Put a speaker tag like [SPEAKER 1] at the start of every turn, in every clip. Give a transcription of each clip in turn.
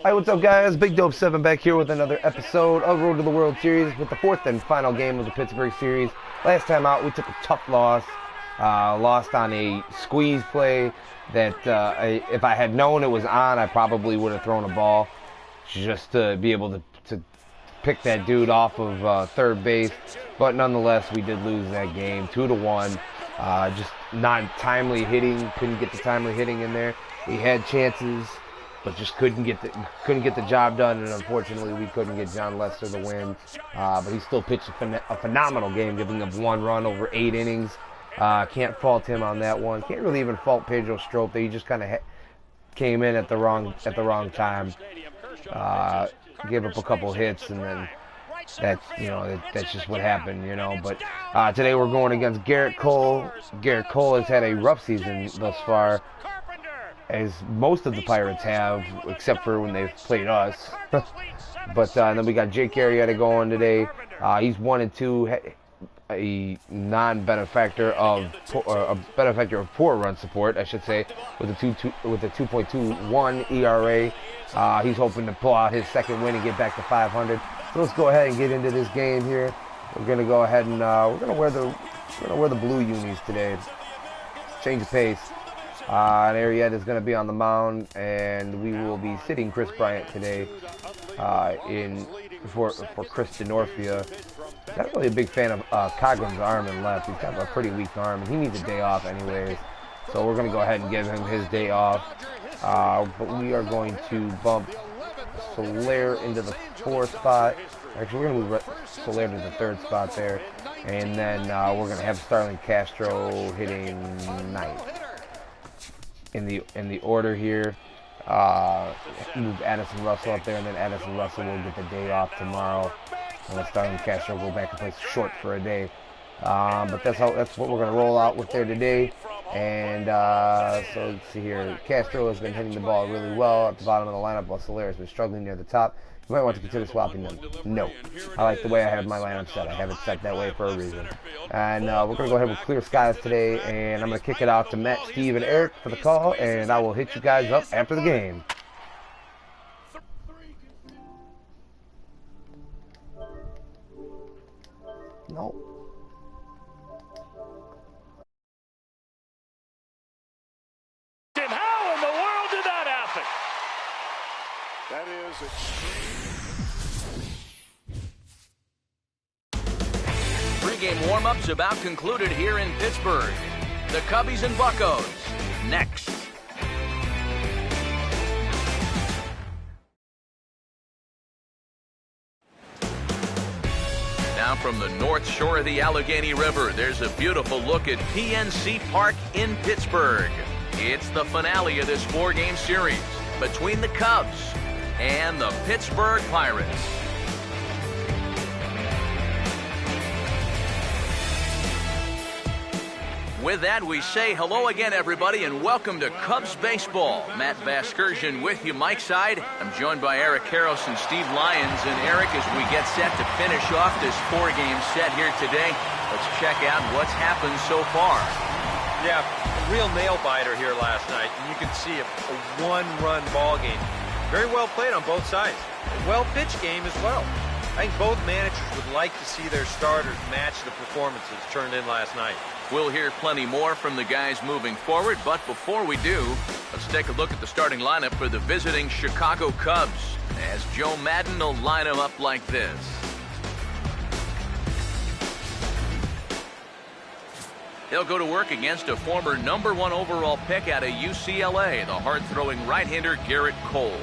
[SPEAKER 1] Hi, what's up, guys? Big Dope 7 back here with another episode of Road to the World Series with the fourth and final game of the Pittsburgh series. Last time out, we took a tough loss. Lost on a squeeze play that if I had known it was on, I probably would have thrown a ball just to be able to pick that dude off of third base. But nonetheless, we did lose that game 2-1. Just not timely hitting. Couldn't get the timely hitting in there. We had chances, but just couldn't get the job done, and unfortunately we couldn't get John Lester the win. But he still pitched a phenomenal game, giving up 1 run over 8 innings. Can't fault him on that one. Can't really even fault Pedro Strop. He just kind of came in at the wrong time. Gave up a couple hits, and then that's just what happened, But today we're going against Gerrit Cole. Gerrit Cole has had a rough season thus far, as most of the Pirates have, except for when they've played us. But then we got Jake Arrieta going today. He's 1-2, a non-benefactor of a benefactor of poor run support, I should say, with a 2.21 ERA. He's hoping to pull out his second win and get back to 500. So let's go ahead and get into this game here. We're gonna go ahead and we're gonna wear the blue unis today. Change of pace. And Arrieta is going to be on the mound, and we will be sitting Chris Bryant today for Chris DeNorfia. Not really a big fan of Coghlan's arm in left. He's got a pretty weak arm, and he needs a day off anyways. So we're going to go ahead and give him his day off. But we are going to bump Soler into the 4th spot. Actually, we're going to move Soler to the 3rd spot there. And then we're going to have Starlin Castro hitting 9th. In the order here, move Addison Russell up there, and then Addison Russell will get the day off tomorrow, and let Starlin Castro go back and play short for a day. But that's what we're gonna roll out with there today. And so let's see here. Castro has been hitting the ball really well at the bottom of the lineup, while Soler has been struggling near the top. You might want to consider swapping them. No. I like the way I have my lineup set. I have it set that way for a reason. And we're going to go ahead with clear skies today, and I'm going to kick it out to Matt, Steve, and Eric for the call, and I will hit you guys up after the game. No.
[SPEAKER 2] How in the world did that happen?
[SPEAKER 3] That is extreme.
[SPEAKER 4] Pre-game warm-ups about concluded here in Pittsburgh. The Cubbies and Buccos next. Now from the north shore of the Allegheny River, there's a beautiful look at PNC Park in Pittsburgh. It's the finale of this 4-game series between the Cubs and the Pittsburgh Pirates. With that, we say hello again, everybody, and welcome to Cubs Baseball. Matt Vasgersian with you, Mike Side. I'm joined by Eric Karros and Steve Lyons. And Eric, as we get set to finish off this 4-game set here today, let's check out what's happened so far.
[SPEAKER 5] Yeah, a real nail-biter here last night, and you can see a one-run ball game. Very well played on both sides. A well-pitched game as well. I think both managers would like to see their starters match the performances turned in last night.
[SPEAKER 4] We'll hear plenty more from the guys moving forward, but before we do, let's take a look at the starting lineup for the visiting Chicago Cubs, as Joe Maddon will line them up like this. He'll go to work against a former #1 overall pick out of UCLA, the hard-throwing right-hander Gerrit Cole.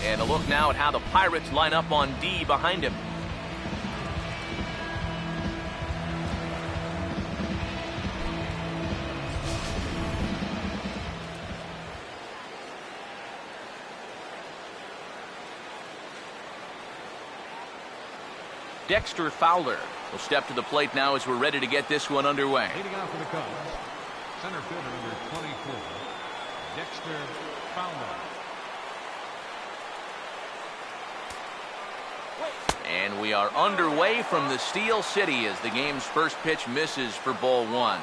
[SPEAKER 4] And a look now at how the Pirates line up on D behind him. Dexter Fowler will step to the plate now as we're ready to get this one underway.
[SPEAKER 6] Leading off for the Cubs, center fielder number 24, Dexter Fowler.
[SPEAKER 4] And we are underway from the Steel City as the game's first pitch misses for ball one.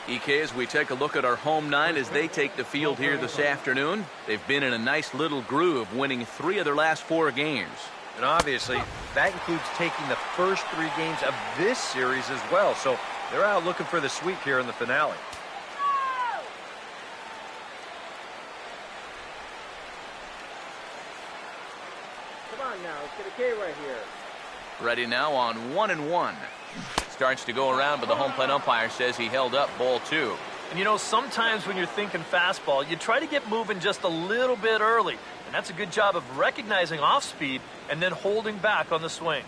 [SPEAKER 4] EK, as we take a look at our home nine as they take the field here this afternoon, they've been in a nice little groove, winning 3 of their last 4 games.
[SPEAKER 5] And obviously, that includes taking the first 3 games of this series as well. So they're out looking for the sweep here in the finale.
[SPEAKER 7] Come on now, let's get a K right here.
[SPEAKER 4] Ready now on 1-1. Starts to go around, but the home plate umpire says he held up ball 2.
[SPEAKER 8] And you know, sometimes when you're thinking fastball, you try to get moving just a little bit early. And that's a good job of recognizing off speed and then holding back on the swing.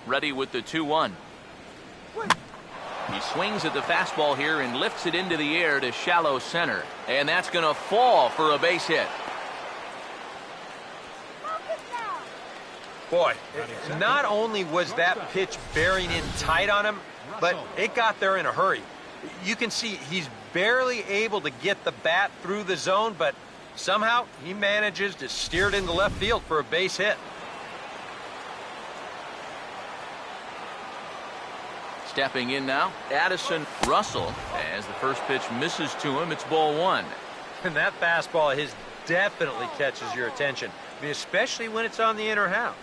[SPEAKER 4] Ready with the 2-1. He swings at the fastball here and lifts it into the air to shallow center. And that's going to fall for a base hit.
[SPEAKER 5] Boy, not only was that pitch bearing in tight on him, but it got there in a hurry. You can see he's barely able to get the bat through the zone, but somehow he manages to steer it into left field for a base hit.
[SPEAKER 4] Stepping in now, Addison Russell. As the first pitch misses to him, it's ball 1.
[SPEAKER 5] And that fastball of his definitely catches your attention, especially when it's on the inner half.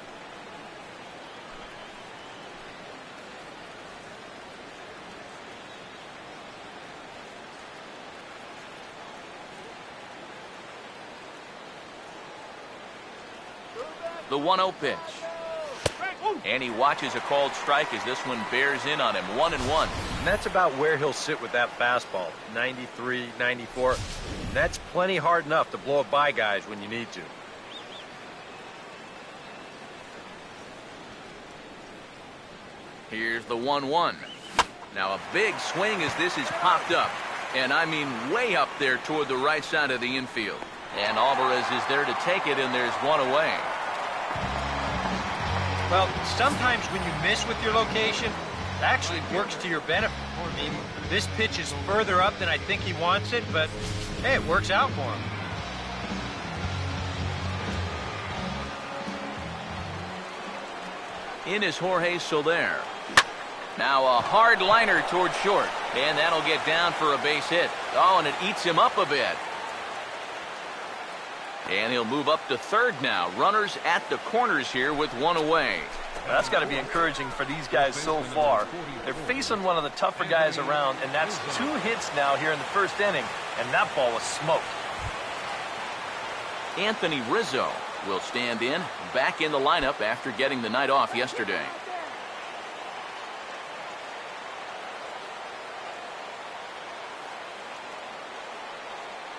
[SPEAKER 4] The 1-0 pitch. And he watches a called strike as this one bears in on him. 1-1.
[SPEAKER 5] And that's about where he'll sit with that fastball. 93, 94. That's plenty hard enough to blow it by guys when you need to.
[SPEAKER 4] Here's the 1-1. Now a big swing as this is popped up. And I mean way up there toward the right side of the infield. And Alvarez is there to take it, and there's one away.
[SPEAKER 5] Well, sometimes when you miss with your location, it actually works to your benefit. I mean, this pitch is further up than I think he wants it, but hey, it works out for him.
[SPEAKER 4] In is Jorge Soler. Now a hard liner toward short, and that'll get down for a base hit. Oh, and it eats him up a bit. And he'll move up to third now. Runners at the corners here with one away.
[SPEAKER 8] That's got to be encouraging for these guys so far. They're facing one of the tougher guys around, and that's 2 hits now here in the first inning, and that ball was smoked.
[SPEAKER 4] Anthony Rizzo will stand in, back in the lineup after getting the night off yesterday.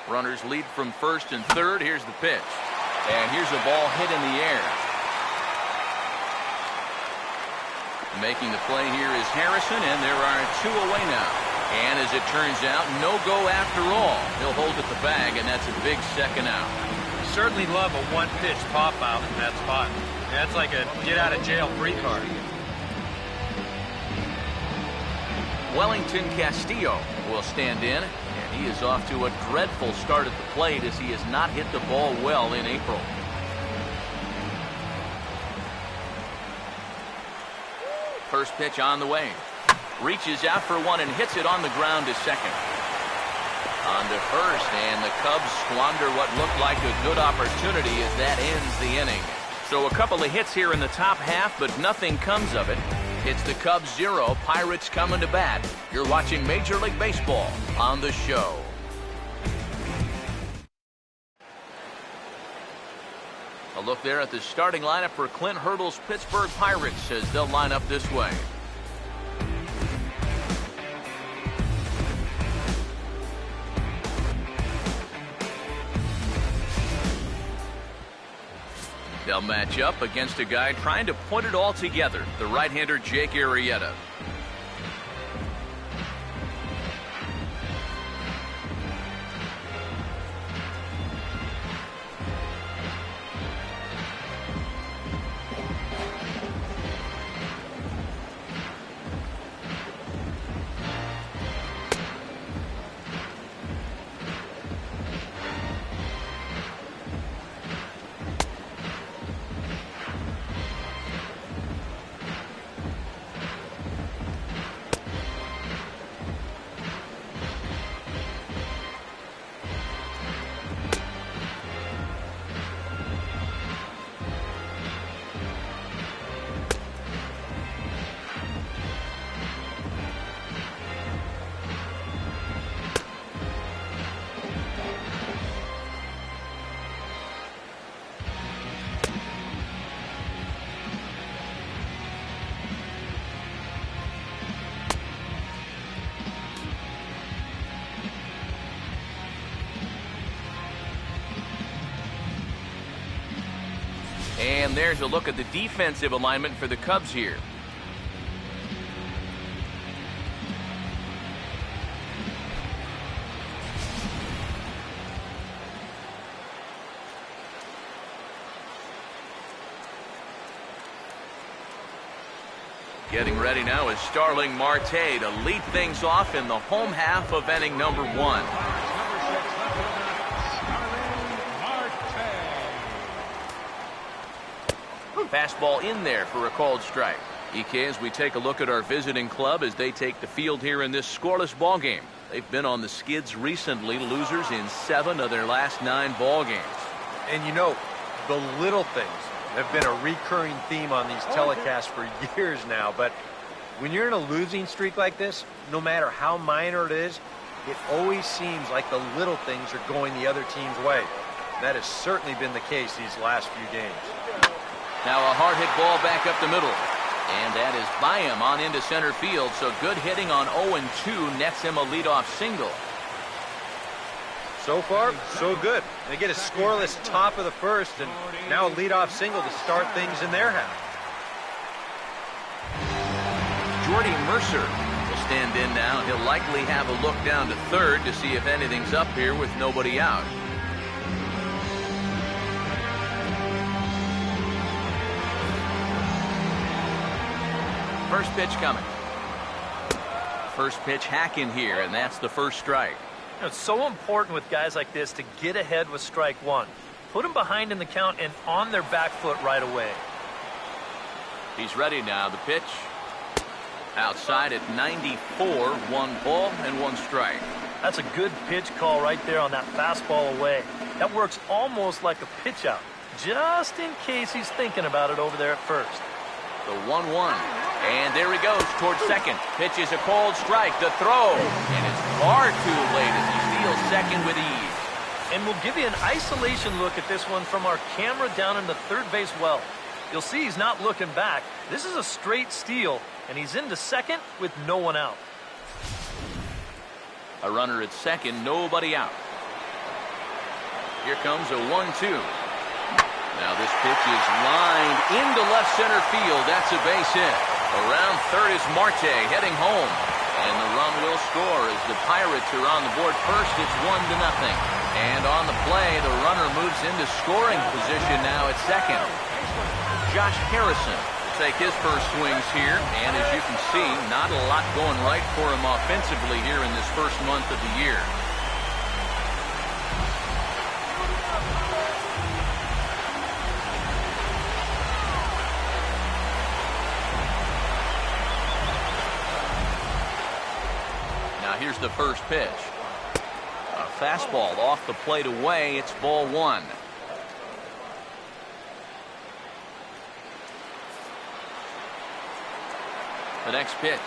[SPEAKER 4] Runners lead from first and third. Here's the pitch. And here's a ball hit in the air. Making the play here is Harrison, and there are 2 away now. And as it turns out, no go after all. He'll hold at the bag, and that's a big second out.
[SPEAKER 5] Certainly love a one-pitch pop-out in that spot. That's like a get-out-of-jail-free card.
[SPEAKER 4] Wellington Castillo will stand in, and he is off to a dreadful start at the plate as he has not hit the ball well in April. First pitch on the way. Reaches out for one and hits it on the ground to second. On to first, and the Cubs squander what looked like a good opportunity as that ends the inning. So a couple of hits here in the top half, but nothing comes of it. It's the Cubs 0, Pirates coming to bat. You're watching Major League Baseball on the show. A look there at the starting lineup for Clint Hurdle's Pittsburgh Pirates as they'll line up this way. They'll match up against a guy trying to put it all together, the right-hander Jake Arrieta. And there's a look at the defensive alignment for the Cubs here. Getting ready now is Starling Marte to lead things off in the home half of inning number 1. Fastball in there for a called strike. EK, as we take a look at our visiting club as they take the field here in this scoreless ball game. They've been on the skids recently, losers in 7 of their last 9 ball games.
[SPEAKER 5] And you know, the little things have been a recurring theme on these telecasts for years now, but when you're in a losing streak like this, no matter how minor it is, it always seems like the little things are going the other team's way. That has certainly been the case these last few games.
[SPEAKER 4] Now a hard hit ball back up the middle. And that is by him on into center field, so good hitting on 0-2 nets him a leadoff single.
[SPEAKER 5] So far, so good. They get a scoreless top of the first, and now a leadoff single to start things in their half.
[SPEAKER 4] Jordy Mercer will stand in now. He'll likely have a look down to third to see if anything's up here with nobody out. First pitch coming. First pitch hack in here, and that's the first strike.
[SPEAKER 8] You know, it's so important with guys like this to get ahead with strike 1. Put them behind in the count and on their back foot right away.
[SPEAKER 4] He's ready now. The pitch outside at 94, 1 ball and 1 strike.
[SPEAKER 8] That's a good pitch call right there on that fastball away. That works almost like a pitch out, just in case he's thinking about it over there at first.
[SPEAKER 4] The 1-1. And there he goes towards second. Pitch is a cold strike. The throw. And it's far too late as he steals second with ease.
[SPEAKER 8] And we'll give you an isolation look at this one from our camera down in the third base well. You'll see he's not looking back. This is a straight steal, and he's into second with no one out.
[SPEAKER 4] A runner at second, nobody out. Here comes a 1-2. Now this pitch is lined into left center field. That's a base hit. Around third is Marte heading home. And the run will score as the Pirates are on the board first. It's 1-0. And on the play, the runner moves into scoring position now at second. Josh Harrison will take his first swings here. And as you can see, not a lot going right for him offensively here in this first month of the year. Here's the first pitch. A fastball off the plate away. It's ball 1. The next pitch.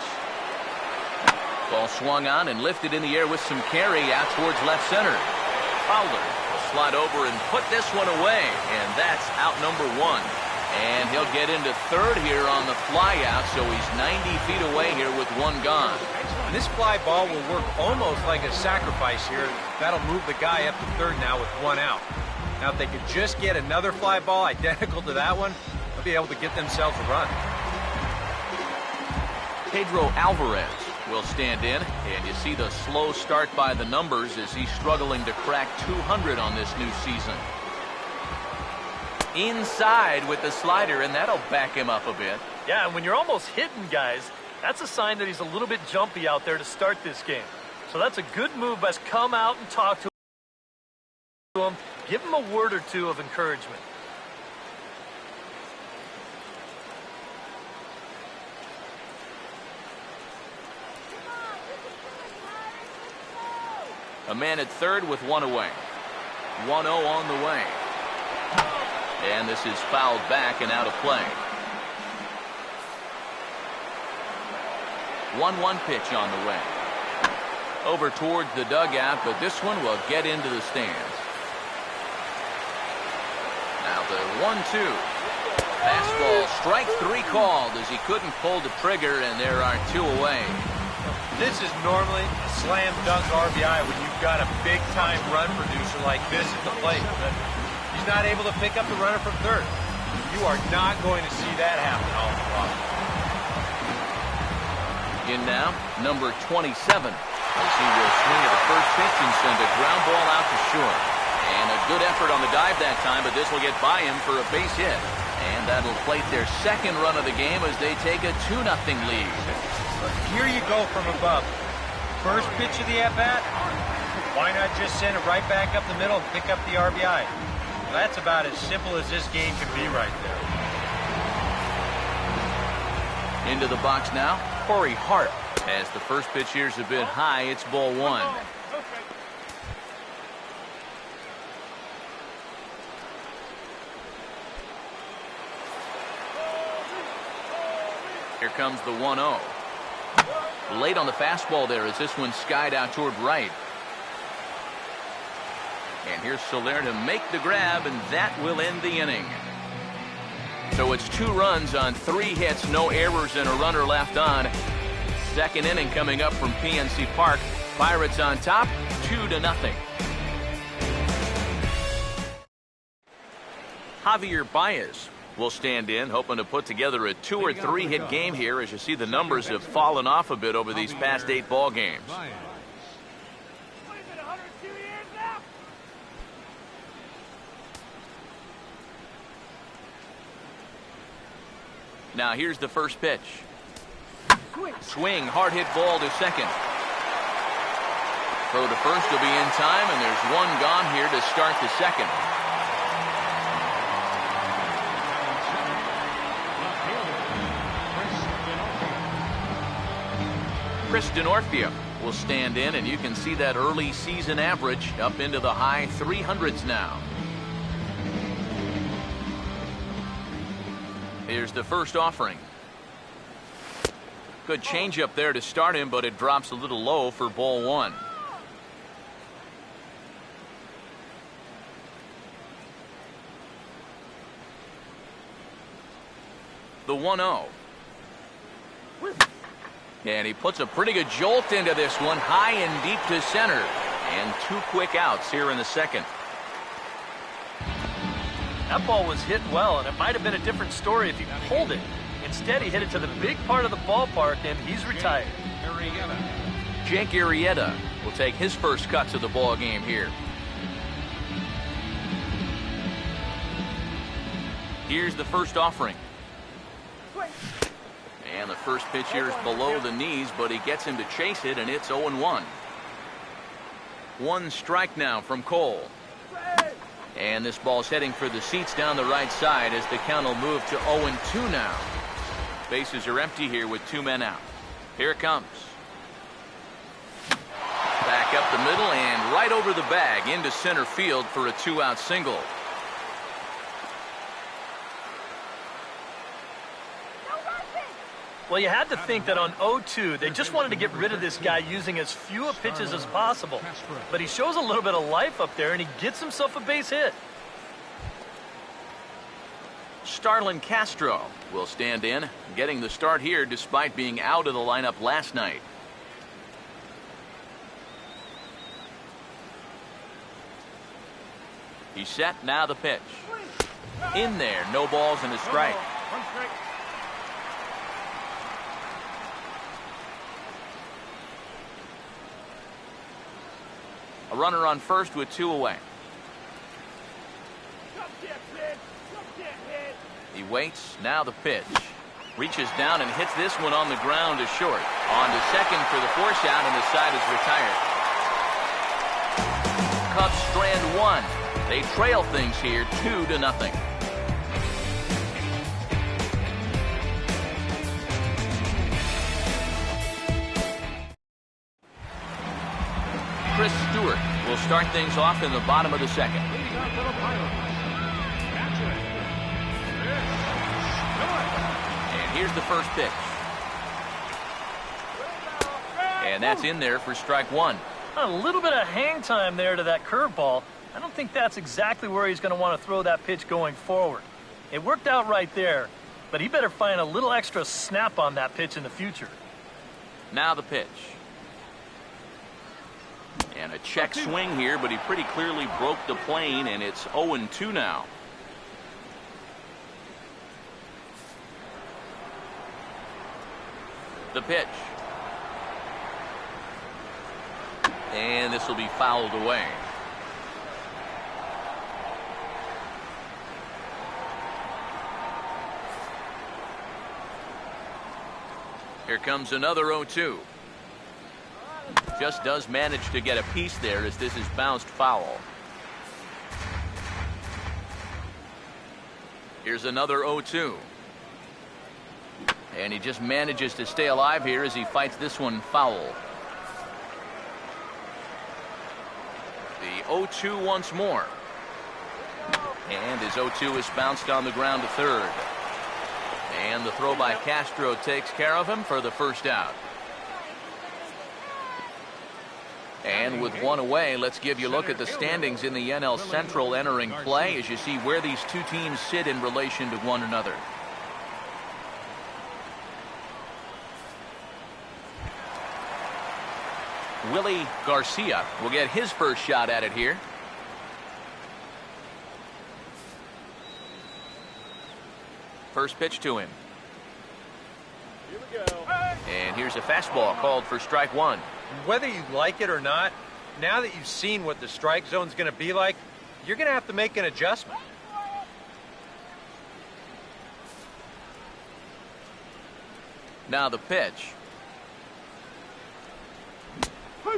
[SPEAKER 4] Ball swung on and lifted in the air with some carry out towards left center. Fowler will slide over and put this one away. And that's out number 1. And he'll get into third here on the fly out, so he's 90 feet away here with 1 gone.
[SPEAKER 5] And this fly ball will work almost like a sacrifice here. That'll move the guy up to third now with 1 out. Now, if they could just get another fly ball identical to that one, they'll be able to get themselves a run.
[SPEAKER 4] Pedro Alvarez will stand in, and you see the slow start by the numbers as he's struggling to crack 200 on this new season. Inside with the slider, and that'll back him up a bit.
[SPEAKER 8] Yeah, and when you're almost hitting guys, that's a sign that he's a little bit jumpy out there to start this game. So that's a good move. Let's come out and talk to him. Give him a word or two of encouragement.
[SPEAKER 4] A man at third with 1 away. 1-0 on the way. And this is fouled back and out of play. 1-1 pitch on the way. Over towards the dugout, but this one will get into the stands. Now the 1-2. Fastball, strike 3 called as he couldn't pull the trigger, and there are 2 away.
[SPEAKER 5] This is normally a slam dunk RBI when you've got a big-time run producer like this at the plate. But he's not able to pick up the runner from third. You are not going to see that happen all often.
[SPEAKER 4] In now, number 27. As he will swing at the first pitch and send a ground ball out to short. And a good effort on the dive that time, but this will get by him for a base hit. And that'll plate their second run of the game as they take a 2-0 lead.
[SPEAKER 5] Here you go from above. First pitch of the at-bat, why not just send it right back up the middle and pick up the RBI? Well, that's about as simple as this game can be right there.
[SPEAKER 4] Into the box now, Corey Hart. As the first pitch here's a bit high, it's ball one. Here comes the 1-0. Late on the fastball there as this one skied out toward right. And here's Soler to make the grab, and that will end the inning. So it's 2 runs on 3 hits, no errors, and a runner left on. Second inning coming up from PNC Park. Pirates on top, 2-0. Javier Baez will stand in, hoping to put together a 2 or 3 hit game here. As you see, the numbers have fallen off a bit over these past 8 ball games. Now here's the first pitch. Swing, hard hit ball to second. Throw to first will be in time, and there's one gone here to start the second. Chris Denorfia will stand in, and you can see that early season average up into the high 300s now. Here's the first offering. Good changeup there to start him, but it drops a little low for ball one. The 1-0. And he puts a pretty good jolt into this one, high and deep to center. And 2 quick outs here in the second.
[SPEAKER 8] That ball was hit well, and it might have been a different story if he pulled it. Instead, he hit it to the big part of the ballpark, and he's retired.
[SPEAKER 4] Jake Arrieta will take his first cut to the ball game here. Here's the first offering. And the first pitch here is below the knees, but he gets him to chase it, and it's 0-1. 1 strike now from Cole. And this ball's heading for the seats down the right side as the count will move to 0-2 now. Bases are empty here with 2 men out. Here it comes. Back up the middle and right over the bag into center field for a 2-out single.
[SPEAKER 8] Well, you had to think that on 0-2, they just wanted to get rid of this guy using as few pitches as possible. But he shows a little bit of life up there, and he gets himself a base hit.
[SPEAKER 4] Starlin Castro will stand in, getting the start here despite being out of the lineup last night. He's set, now the pitch. In there, no balls and a strike. A runner on first with 2 away. He waits, now the pitch. Reaches down and hits this one on the ground to short. On to second for the force out, and the side is retired. Cubs strand 1. They trail things here 2-0. Chris Stewart will start things off in the bottom of the second. And here's the first pitch. And that's in there for strike 1.
[SPEAKER 8] A little bit of hang time there to that curveball. I don't think that's exactly where he's going to want to throw that pitch going forward. It worked out right there, but he better find a little extra snap on that pitch in the future.
[SPEAKER 4] Now the pitch. And a check swing here, but he pretty clearly broke the plane, and it's 0-2 now. The pitch. And this will be fouled away. Here comes another 0-2. Just does manage to get a piece there as this is bounced foul. Here's another 0-2. And he just manages to stay alive here as he fights this one foul. The 0-2 once more. And his 0-2 is bounced on the ground to third. And the throw by Castro takes care of him for the first out. And with one away, let's give you a look at the standings in the NL Central entering play as you see where these two teams sit in relation to one another. Willie Garcia will get his first shot at it here. First pitch to him.
[SPEAKER 3] Here we go.
[SPEAKER 4] And here's a fastball called for strike one.
[SPEAKER 5] Whether you like it or not, now that you've seen what the strike zone's going to be like, you're going to have to make an adjustment.
[SPEAKER 4] Now the pitch.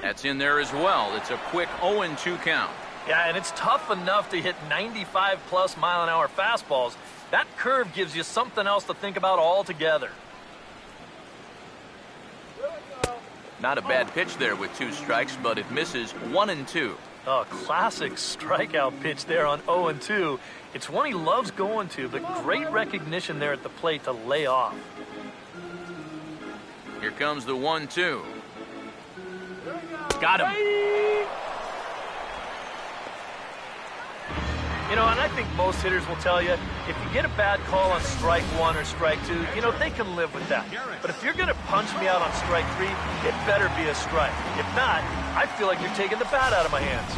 [SPEAKER 4] That's in there as well. It's a quick 0-2 count.
[SPEAKER 8] Yeah, and it's tough enough to hit 95+ mile-an-hour fastballs. That curve gives you something else to think about altogether.
[SPEAKER 4] Not a bad pitch there with 2 strikes, but it misses 1-2.
[SPEAKER 8] A classic strikeout pitch there on 0-2. It's one he loves going to, but great recognition there at the plate to lay off.
[SPEAKER 4] Here comes the 1-2. Got him.
[SPEAKER 8] You know, and I think most hitters will tell you, if you get a bad call on strike 1 or strike 2, you know, they can live with that. But if you're going to punch me out on strike 3, it better be a strike. If not, I feel like you're taking the bat out of my hands.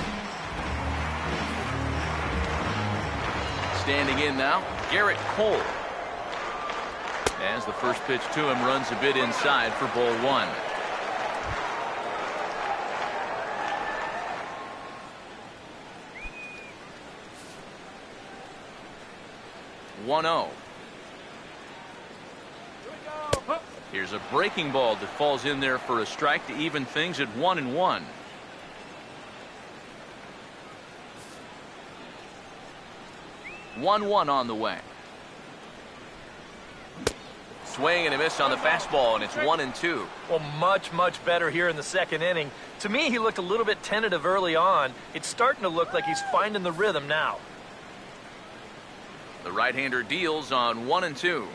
[SPEAKER 4] Standing in now, Garrett Cole. As the first pitch to him runs a bit inside for ball 1. Here's a breaking ball that falls in there for a strike to even things at 1-1. On the way. Swing and a miss on the fastball, and it's 1-2.
[SPEAKER 8] Well, much better here in the second inning. To me, he looked a little bit tentative early on. It's starting to look like he's finding the rhythm now.
[SPEAKER 4] The right-hander deals on 1-2.
[SPEAKER 3] Here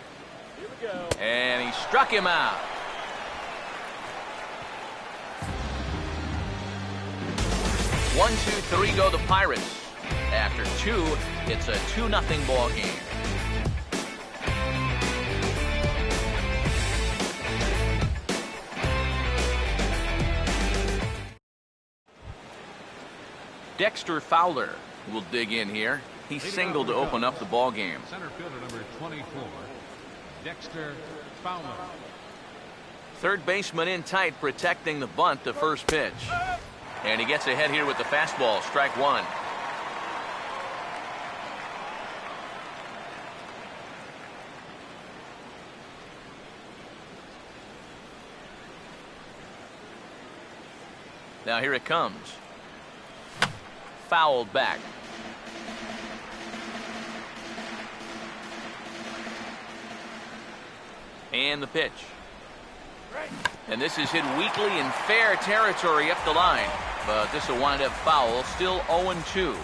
[SPEAKER 3] we go.
[SPEAKER 4] And he struck him out. One, 2, 3 go the Pirates. After 2, it's a 2-0 ball game. Dexter Fowler will dig in here. He singled to open up the ball game.
[SPEAKER 6] Center fielder number 24, Dexter Fowler.
[SPEAKER 4] Third baseman in tight, protecting the bunt to first pitch. And he gets ahead here with the fastball, strike 1. Now here it comes. Fouled back. And the pitch. And this is hit weakly in fair territory up the line. But this will wind up foul. Still 0-2.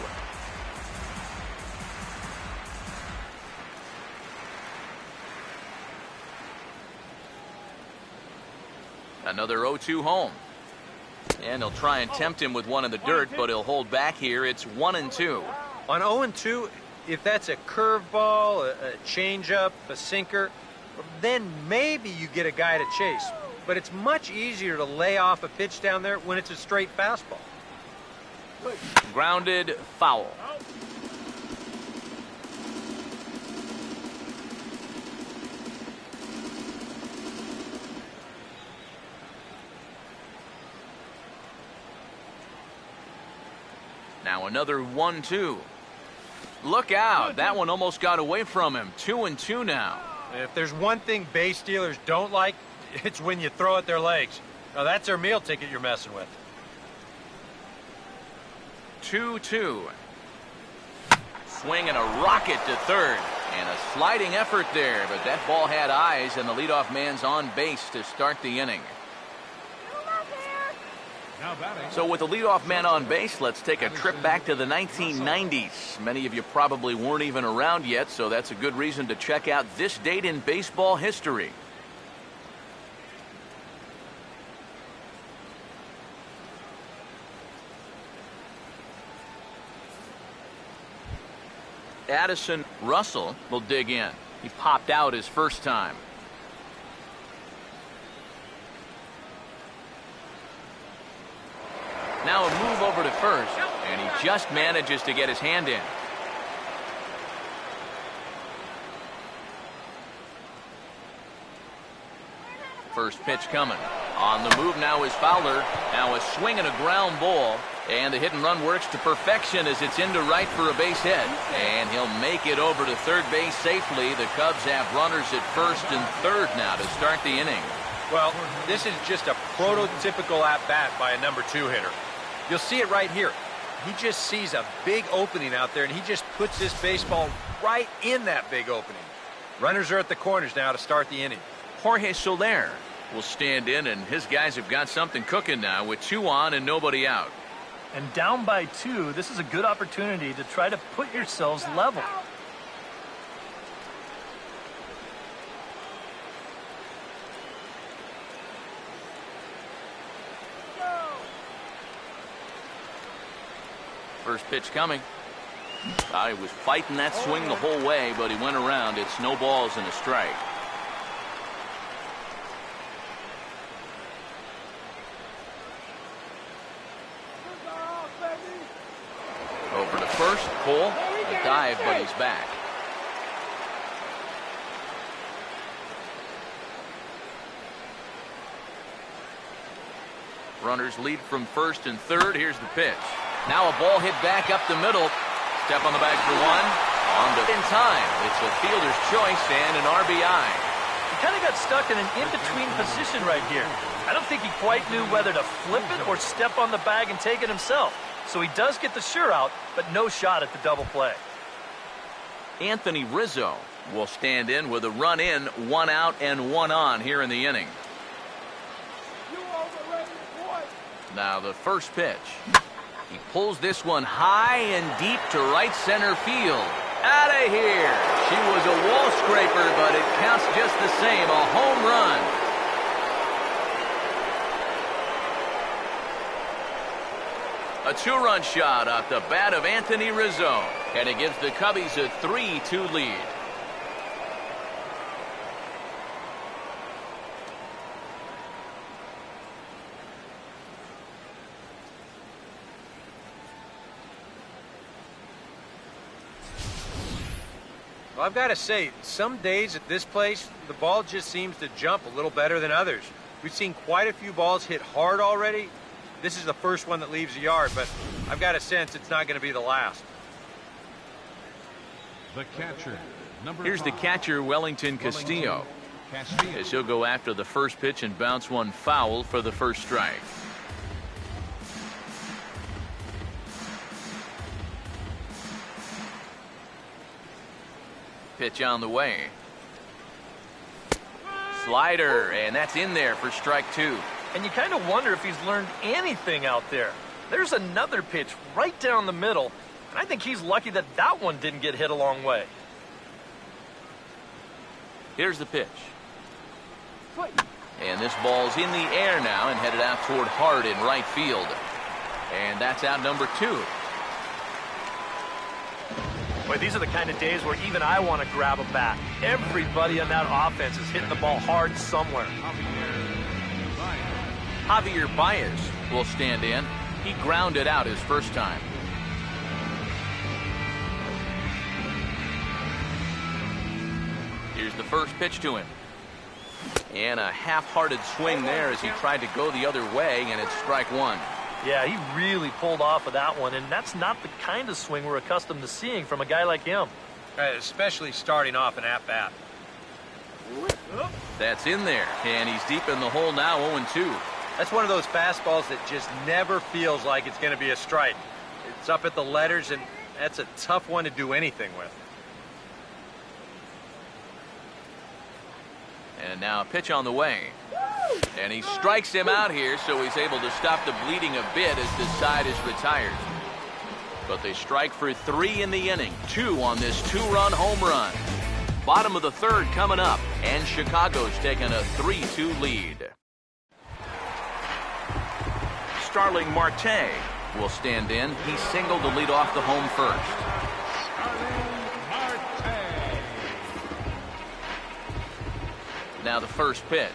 [SPEAKER 4] Another 0-2 home. And they'll try and tempt him with one in the dirt, but he'll hold back here. It's 1-2.
[SPEAKER 5] On 0-2, if that's a curveball, a changeup, a sinker, then maybe you get a guy to chase. But it's much easier to lay off a pitch down there when it's a straight fastball.
[SPEAKER 4] Grounded, foul. Now another 1-2. Look out. That one almost got away from him. 2-2 now.
[SPEAKER 5] If there's one thing base stealers don't like, it's when you throw at their legs. Now that's their meal ticket you're messing with.
[SPEAKER 4] 2-2. Swing and a rocket to third. And a sliding effort there, but that ball had eyes, and the leadoff man's on base to start the inning. So with the leadoff man on base, let's take a trip back to the 1990s. Many of you probably weren't even around yet, so that's a good reason to check out this date in baseball history. Addison Russell will dig in. He popped out his first time. Now a move over to first, and he just manages to get his hand in. First pitch coming. On the move now is Fowler. Now a swing and a ground ball. And the hit and run works to perfection as it's into right for a base hit. And he'll make it over to third base safely. The Cubs have runners at first and third now to start the inning.
[SPEAKER 5] Well, this is just a prototypical at-bat by a number 2 hitter. You'll see it right here. He just sees a big opening out there, and he just puts this baseball right in that big opening. Runners are at the corners now to start the inning.
[SPEAKER 4] Jorge Soler will stand in, and his guys have got something cooking now with 2 on and nobody out.
[SPEAKER 8] And down by 2, this is a good opportunity to try to put yourselves level.
[SPEAKER 4] First pitch coming. He was fighting that swing the whole way, but he went around. It's no balls and a strike. Over to first, Cole. A dive, but he's back. Runners lead from first and third. Here's the pitch. Now a ball hit back up the middle. Step on the bag for one. On to in time. It's a fielder's choice and an RBI.
[SPEAKER 8] He kind of got stuck in an in-between position right here. I don't think he quite knew whether to flip it or step on the bag and take it himself. So he does get the sure out, but no shot at the double play.
[SPEAKER 4] Anthony Rizzo will stand in with a run in, 1 out and 1 on here in the inning. Now the first pitch. He pulls this one high and deep to right center field. Out of here. She was a wall scraper, but it counts just the same. A home run. A 2-run shot off the bat of Anthony Rizzo. And it gives the Cubbies a 3-2 lead.
[SPEAKER 5] Well, I've got to say, some days at this place, the ball just seems to jump a little better than others. We've seen quite a few balls hit hard already. This is the first one that leaves the yard, but I've got a sense it's not going to be the last.
[SPEAKER 6] The catcher,
[SPEAKER 4] Here's the catcher, Wellington Castillo, as he'll go after the first pitch and bounce one foul for the first strike. Pitch on the way. Slider, and that's in there for strike 2.
[SPEAKER 8] And you kind of wonder if he's learned anything out there. There's another pitch right down the middle, and I think he's lucky that that one didn't get hit a long way.
[SPEAKER 4] Here's the pitch. And this ball's in the air now and headed out toward hard in right field. And that's out number 2.
[SPEAKER 8] Boy, these are the kind of days where even I want to grab a bat. Everybody on that offense is hitting the ball hard somewhere.
[SPEAKER 4] Javier Baez will stand in. He grounded out his first time. Here's the first pitch to him. And a half-hearted swing there as he tried to go the other way, and it's strike 1.
[SPEAKER 8] Yeah, he really pulled off of that one, and that's not the kind of swing we're accustomed to seeing from a guy like him.
[SPEAKER 5] Especially starting off an at-bat.
[SPEAKER 4] That's in there, and he's deep in the hole now, 0-2.
[SPEAKER 5] That's one of those fastballs that just never feels like it's going to be a strike. It's up at the letters, and that's a tough one to do anything with.
[SPEAKER 4] And now a pitch on the way. And he strikes him out here, so he's able to stop the bleeding a bit as this side is retired. But they strike for 3 in the inning, 2 on this 2-run home run. Bottom of the third coming up, and Chicago's taking a 3-2 lead. Starling Marte will stand in. He singled to lead off the home first. Now the first pitch.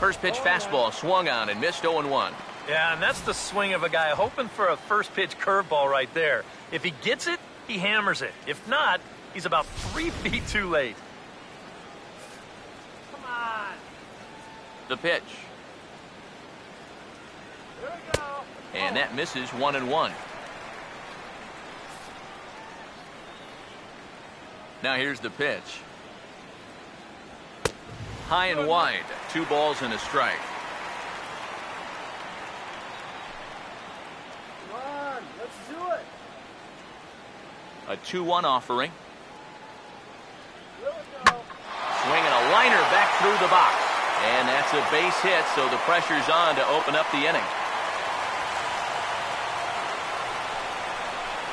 [SPEAKER 4] First pitch fastball swung on and missed 0-1.
[SPEAKER 8] Yeah, and that's the swing of a guy hoping for a first pitch curveball right there. If he gets it, he hammers it. If not, he's about 3 feet too late.
[SPEAKER 7] Come on.
[SPEAKER 4] The pitch.
[SPEAKER 7] Here we go.
[SPEAKER 4] And that misses 1-1. Now here's the pitch. High and wide. 2 balls and a strike.
[SPEAKER 7] Come on, let's do it.
[SPEAKER 4] A 2-1 offering.
[SPEAKER 7] Here we go.
[SPEAKER 4] Swinging a liner back through the box. And that's a base hit, so the pressure's on to open up the inning.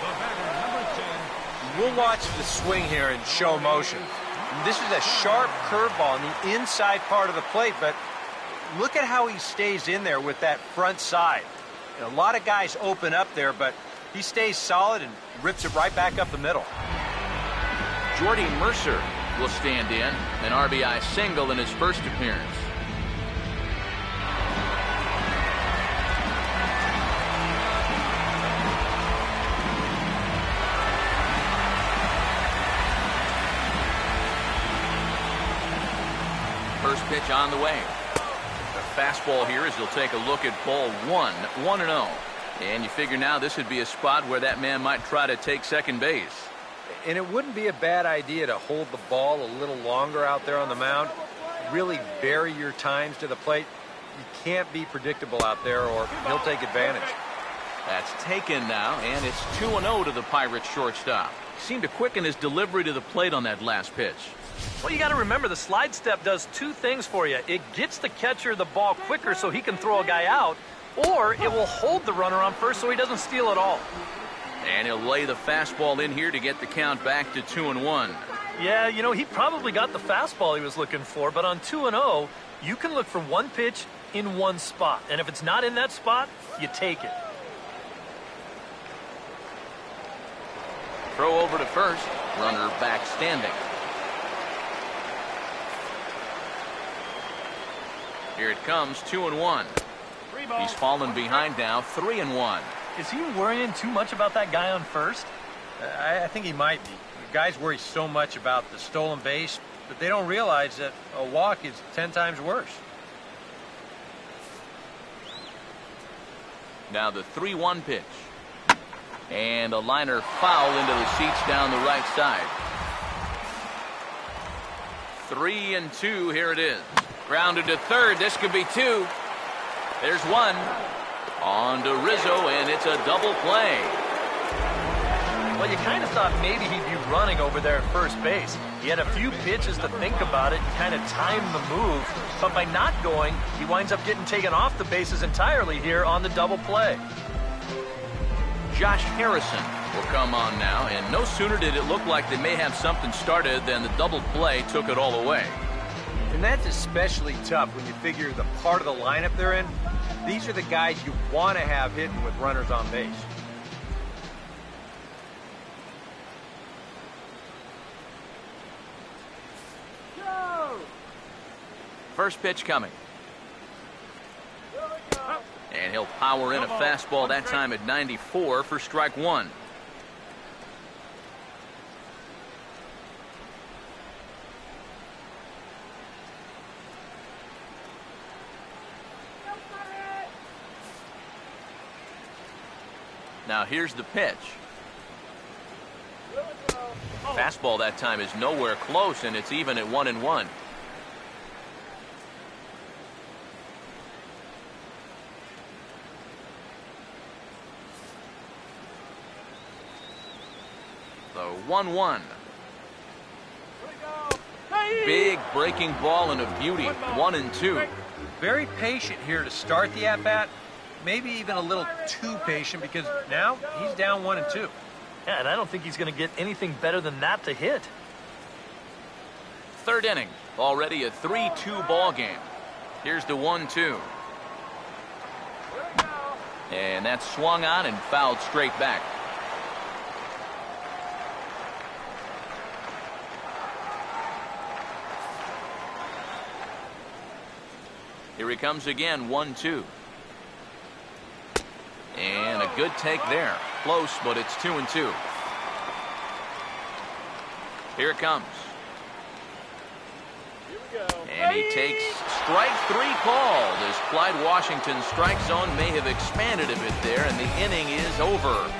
[SPEAKER 6] The batter, number 10.
[SPEAKER 5] We'll watch the swing here in show motion. This is a sharp curveball on the inside part of the plate, but look at how he stays in there with that front side. A lot of guys open up there, but he stays solid and rips it right back up the middle.
[SPEAKER 4] Jordy Mercer will stand in, an RBI single in his first appearance. First pitch on the way. The fastball here as he'll take a look at ball 1, 1-0. And you figure now this would be a spot where that man might try to take second base.
[SPEAKER 5] And it wouldn't be a bad idea to hold the ball a little longer out there on the mound. Really vary your times to the plate. You can't be predictable out there or he'll take advantage.
[SPEAKER 4] That's taken now, and it's 2-0 to the Pirates shortstop. Seemed to quicken his delivery to the plate on that last pitch.
[SPEAKER 8] Well, you got to remember the slide step does 2 things for you. It gets the catcher the ball quicker so he can throw a guy out, or it will hold the runner on first so he doesn't steal it all.
[SPEAKER 4] And he'll lay the fastball in here to get the count back to 2-1.
[SPEAKER 8] Yeah, you know, he probably got the fastball he was looking for, but on 2-0, you can look for one pitch in one spot. And if it's not in that spot, you take it.
[SPEAKER 4] Throw over to first. Runner back standing. Here it comes, 2-1. He's fallen behind now, 3-1.
[SPEAKER 8] Is he worrying too much about that guy on first?
[SPEAKER 5] I think he might be. Guys worry so much about the stolen base, but they don't realize that a walk is 10 times worse.
[SPEAKER 4] Now the 3-1 pitch. And a liner foul into the seats down the right side. 3-2, here it is. Grounded to third, this could be 2. There's 1. On to Rizzo, and it's a double play.
[SPEAKER 8] Well, you kind of thought maybe he'd be running over there at first base. He had a few pitches to think about it and kind of time the move. But by not going, he winds up getting taken off the bases entirely here on the double play.
[SPEAKER 4] Josh Harrison will come on now, and no sooner did it look like they may have something started than the double play took it all away.
[SPEAKER 5] And that's especially tough when you figure the part of the lineup they're in. These are the guys you want to have hitting with runners on base.
[SPEAKER 7] Go!
[SPEAKER 4] First pitch coming.
[SPEAKER 7] Here we go.
[SPEAKER 4] And he'll power in a fastball that time at 94 for strike 1. Now here's the pitch. Fastball that time is nowhere close, and it's even at 1-1. So 1-1. Big breaking ball and a beauty. 1-2.
[SPEAKER 5] Very patient here to start the at-bat. Maybe even a little too patient because now he's down 1-2.
[SPEAKER 8] Yeah, and I don't think he's going to get anything better than that to hit.
[SPEAKER 4] Third inning. Already a 3-2 ball game. Here's the 1-2. And that's swung on and fouled straight back. Here he comes again, 1-2. And a good take there. Close, but it's 2-2. Here it comes.
[SPEAKER 3] Here we go.
[SPEAKER 4] And he takes strike 3 called as Clyde Washington's strike zone may have expanded a bit there, and the inning is over.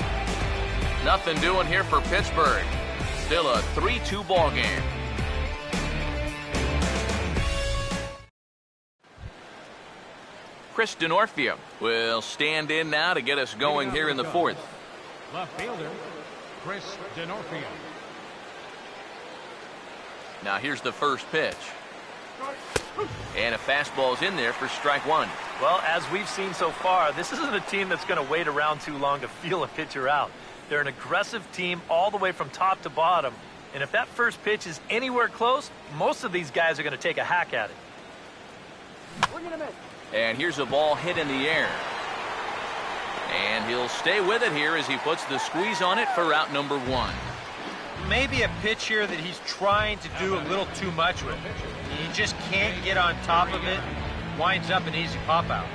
[SPEAKER 4] Nothing doing here for Pittsburgh. Still a 3-2 ball game. Chris Denorfia will stand in now to get us going here in the fourth.
[SPEAKER 6] Left fielder, Chris Denorfia.
[SPEAKER 4] Now here's the first pitch. And a fastball's in there for strike 1.
[SPEAKER 8] Well, as we've seen so far, this isn't a team that's going to wait around too long to feel a pitcher out. They're an aggressive team all the way from top to bottom. And if that first pitch is anywhere close, most of these guys are going to take a hack at it.
[SPEAKER 7] Bring him in.
[SPEAKER 4] And here's a ball hit in the air. And he'll stay with it here as he puts the squeeze on it for out number 1.
[SPEAKER 5] Maybe a pitch here that he's trying to do a little too much with. He just can't get on top of it. Winds up an easy pop-out.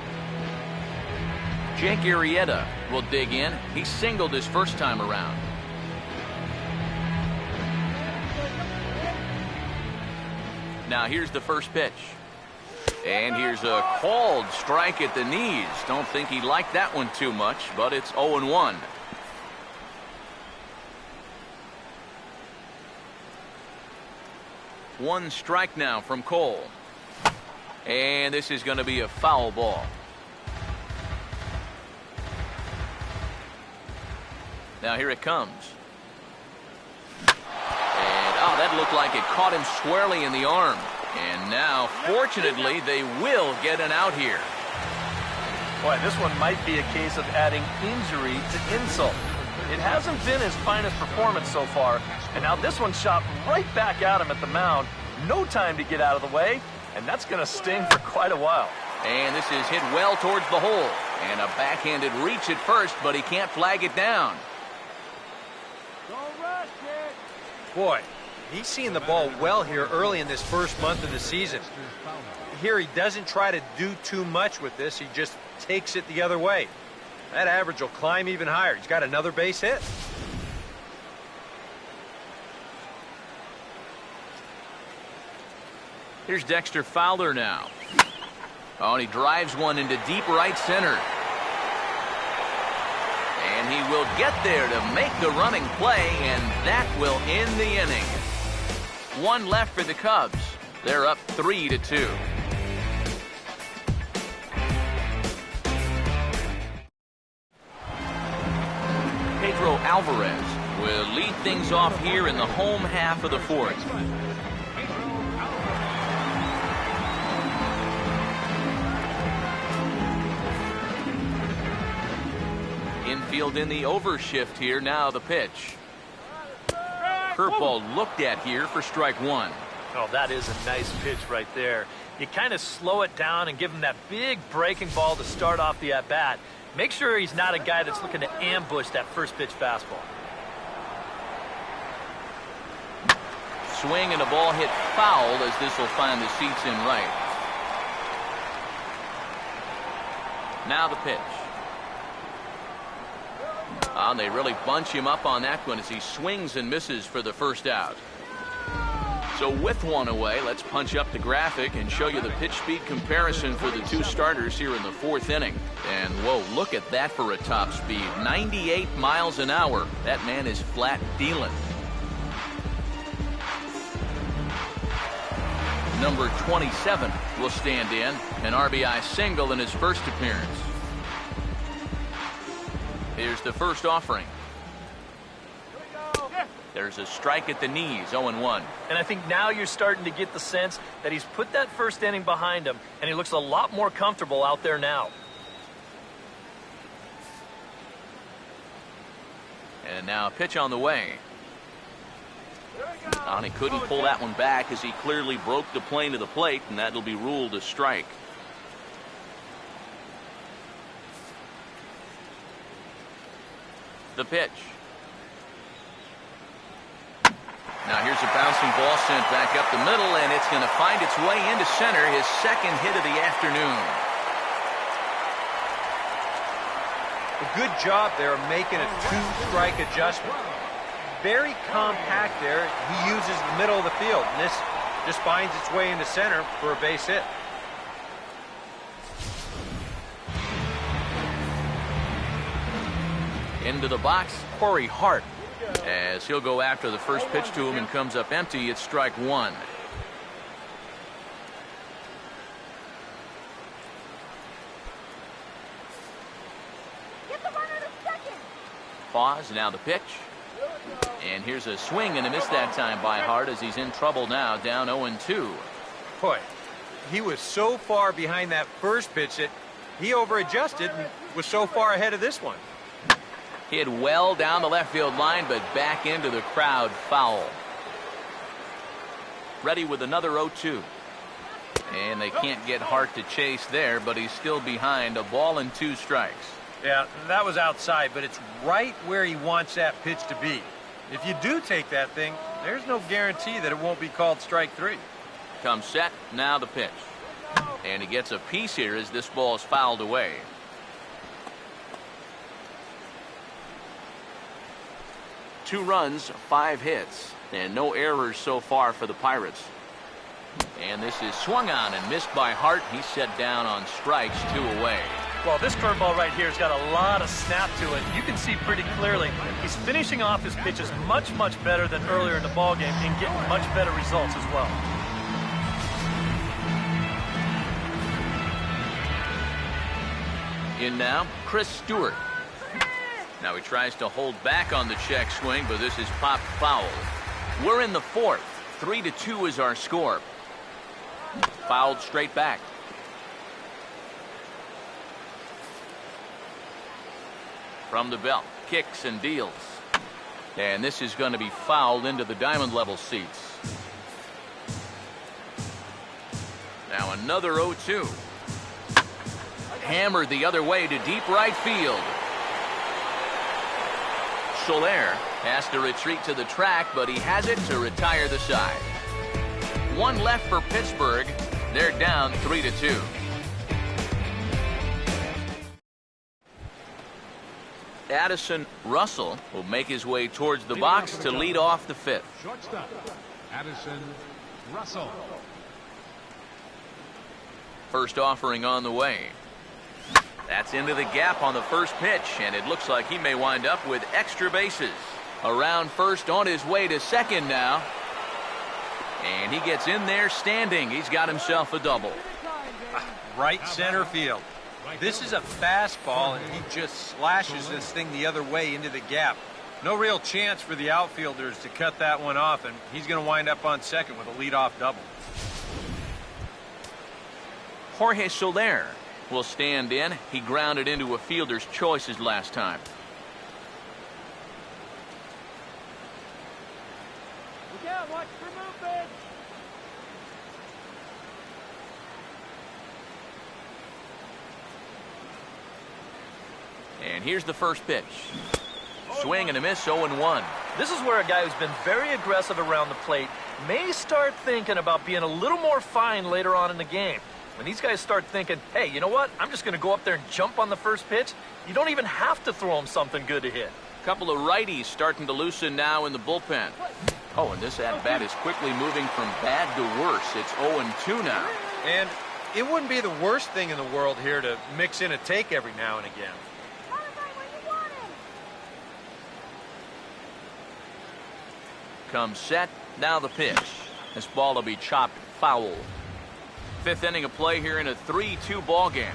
[SPEAKER 4] Jake Arrieta will dig in. He singled his first time around. Now here's the first pitch. And here's a called strike at the knees. Don't think he liked that one too much, but it's 0-1. One strike now from Cole. And this is going to be a foul ball. Now here it comes. And that looked like it caught him squarely in the arm. And now, fortunately, they will get an out here.
[SPEAKER 8] Boy, this one might be a case of adding injury to insult. It hasn't been his finest performance so far, and now this one shot right back at him at the mound. No time to get out of the way, and that's going to sting for quite a while.
[SPEAKER 4] And this is hit well towards the hole. And a backhanded reach at first, but he can't flag it down.
[SPEAKER 7] Don't rush it.
[SPEAKER 5] Boy, he's seeing the ball well here early in this first month of the season. Here he doesn't try to do too much with this. He just takes it the other way. That average will climb even higher. He's got another base hit.
[SPEAKER 4] Here's Dexter Fowler now. Oh, and he drives one into deep right center. And he will get there to make the running play, and that will end the inning. One left for the Cubs. They're up 3-2. Pedro Alvarez will lead things off here in the home half of the fourth. Infield in the overshift here. Now the pitch. Curveball looked at here for strike 1.
[SPEAKER 8] Oh, that is a nice pitch right there. You kind of slow it down and give him that big breaking ball to start off the at-bat. Make sure he's not a guy that's looking to ambush that first pitch fastball.
[SPEAKER 4] Swing and a ball hit foul as this will find the seats in right. Now the pitch. They really bunch him up on that one as he swings and misses for the first out. So with one away, let's punch up the graphic and show you the pitch speed comparison for the two starters here in the fourth inning. And whoa, look at that for a top speed. 98 miles an hour. That man is flat dealing. Number 27 will stand in, an RBI single in his first appearance. Here's the first offering. There's a strike at the knees, 0-1.
[SPEAKER 8] And I think now you're starting to get the sense that he's put that first inning behind him, and he looks a lot more comfortable out there now.
[SPEAKER 4] And now a pitch on the way. And he couldn't pull that one back as he clearly broke the plane to the plate, and that'll be ruled a strike. The pitch. Now here's a bouncing ball sent back up the middle, and it's going to find its way into center, his second hit of the afternoon.
[SPEAKER 5] A good job there of making a two-strike adjustment. Very compact there. He uses the middle of the field, and this just finds its way into center for a base hit.
[SPEAKER 4] Into the box, Corey Hart. As he'll go after the first pitch to him and comes up empty, it's strike one.
[SPEAKER 9] Get the runner to second.
[SPEAKER 4] Pause, now the pitch. And here's a swing and a miss that time by Hart as he's in trouble now, down 0-2.
[SPEAKER 5] Boy, he was so far behind that first pitch that he over-adjusted and was so far ahead of this one.
[SPEAKER 4] Hit well down the left field line, but back into the crowd, foul. Ready with another 0-2. And they can't get Hart to chase there, but he's still behind, a ball and two strikes.
[SPEAKER 5] Yeah, that was outside, but it's right where he wants that pitch to be. If you do take that thing, there's no guarantee that it won't be called strike three.
[SPEAKER 4] Comes set, now the pitch. And he gets a piece here as this ball is fouled away. Two runs, 5 hits, and no errors so far for the Pirates. And this is swung on and missed by Hart. He's set down on strikes, 2 away.
[SPEAKER 8] Well, this curveball right here has got a lot of snap to it. You can see pretty clearly he's finishing off his pitches much, much better than earlier in the ballgame and getting much better results as well.
[SPEAKER 4] In now, Chris Stewart. Now he tries to hold back on the check swing, but this is popped foul. We're in the fourth. 3-2 is our score. Fouled straight back. From the belt, kicks and deals. And this is going to be fouled into the diamond level seats. Now another 0-2. Hammered the other way to deep right field. Soler has to retreat to the track, but he has it to retire the side. One left for Pittsburgh. They're down 3-2. Addison Russell will make his way towards the box to lead off the fifth.
[SPEAKER 6] Shortstop, Addison Russell.
[SPEAKER 4] First offering on the way. That's into the gap on the first pitch, and it looks like he may wind up with extra bases. Around first, on his way to second now. And he gets in there standing. He's got himself a double.
[SPEAKER 5] Right center field. This is a fastball, and he just slashes this thing the other way into the gap. No real chance for the outfielders to cut that one off, and he's going to wind up on second with a leadoff double.
[SPEAKER 4] Jorge Soler will stand in. He grounded into a fielder's choices last time.
[SPEAKER 7] Look out, watch for movement.
[SPEAKER 4] And here's the first pitch. Swing and a miss, 0-1.
[SPEAKER 8] This is where a guy who's been very aggressive around the plate may start thinking about being a little more fine later on in the game. When these guys start thinking, hey, you know what? I'm just going to go up there and jump on the first pitch. You don't even have to throw him something good to hit.
[SPEAKER 4] Couple of righties starting to loosen now in the bullpen. Oh, and this at-bat is quickly moving from bad to worse. It's 0-2 now.
[SPEAKER 5] And it wouldn't be the worst thing in the world here to mix in a take every now and again.
[SPEAKER 9] Got him right where you want him.
[SPEAKER 4] Comes set. Now the pitch. This ball will be chopped foul. Fifth inning of play here in a 3-2 ball game.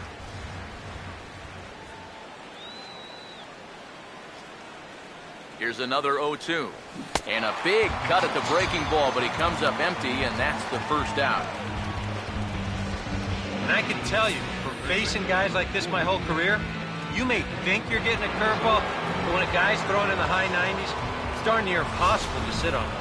[SPEAKER 4] Here's another 0-2. And a big cut at the breaking ball, but he comes up empty, and that's the first out.
[SPEAKER 5] And I can tell you, from facing guys like this my whole career, you may think you're getting a curveball, but when a guy's throwing in the high 90s, it's darn near impossible to sit on one.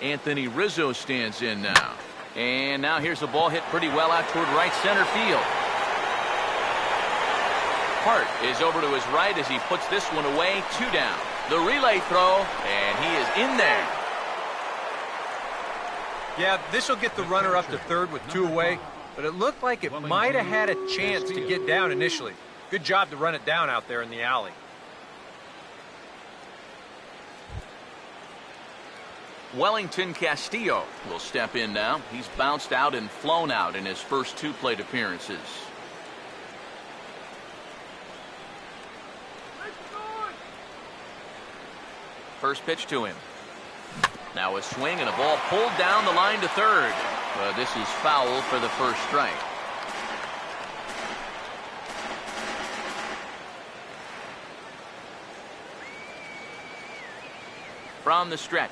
[SPEAKER 4] Anthony Rizzo stands in now. And now here's a ball hit pretty well out toward right center field. Hart is over to his right as he puts this one away. 2 down. The relay throw, and he is in there.
[SPEAKER 5] Yeah, this will get the runner up to third with 2 away, but it looked like it might have had a chance to get down initially. Good job to run it down out there in the alley.
[SPEAKER 4] Wellington Castillo will step in now. He's bounced out and flown out in his first 2 plate appearances. First pitch to him. Now a swing and a ball pulled down the line to third. But this is foul for the first strike. From the stretch.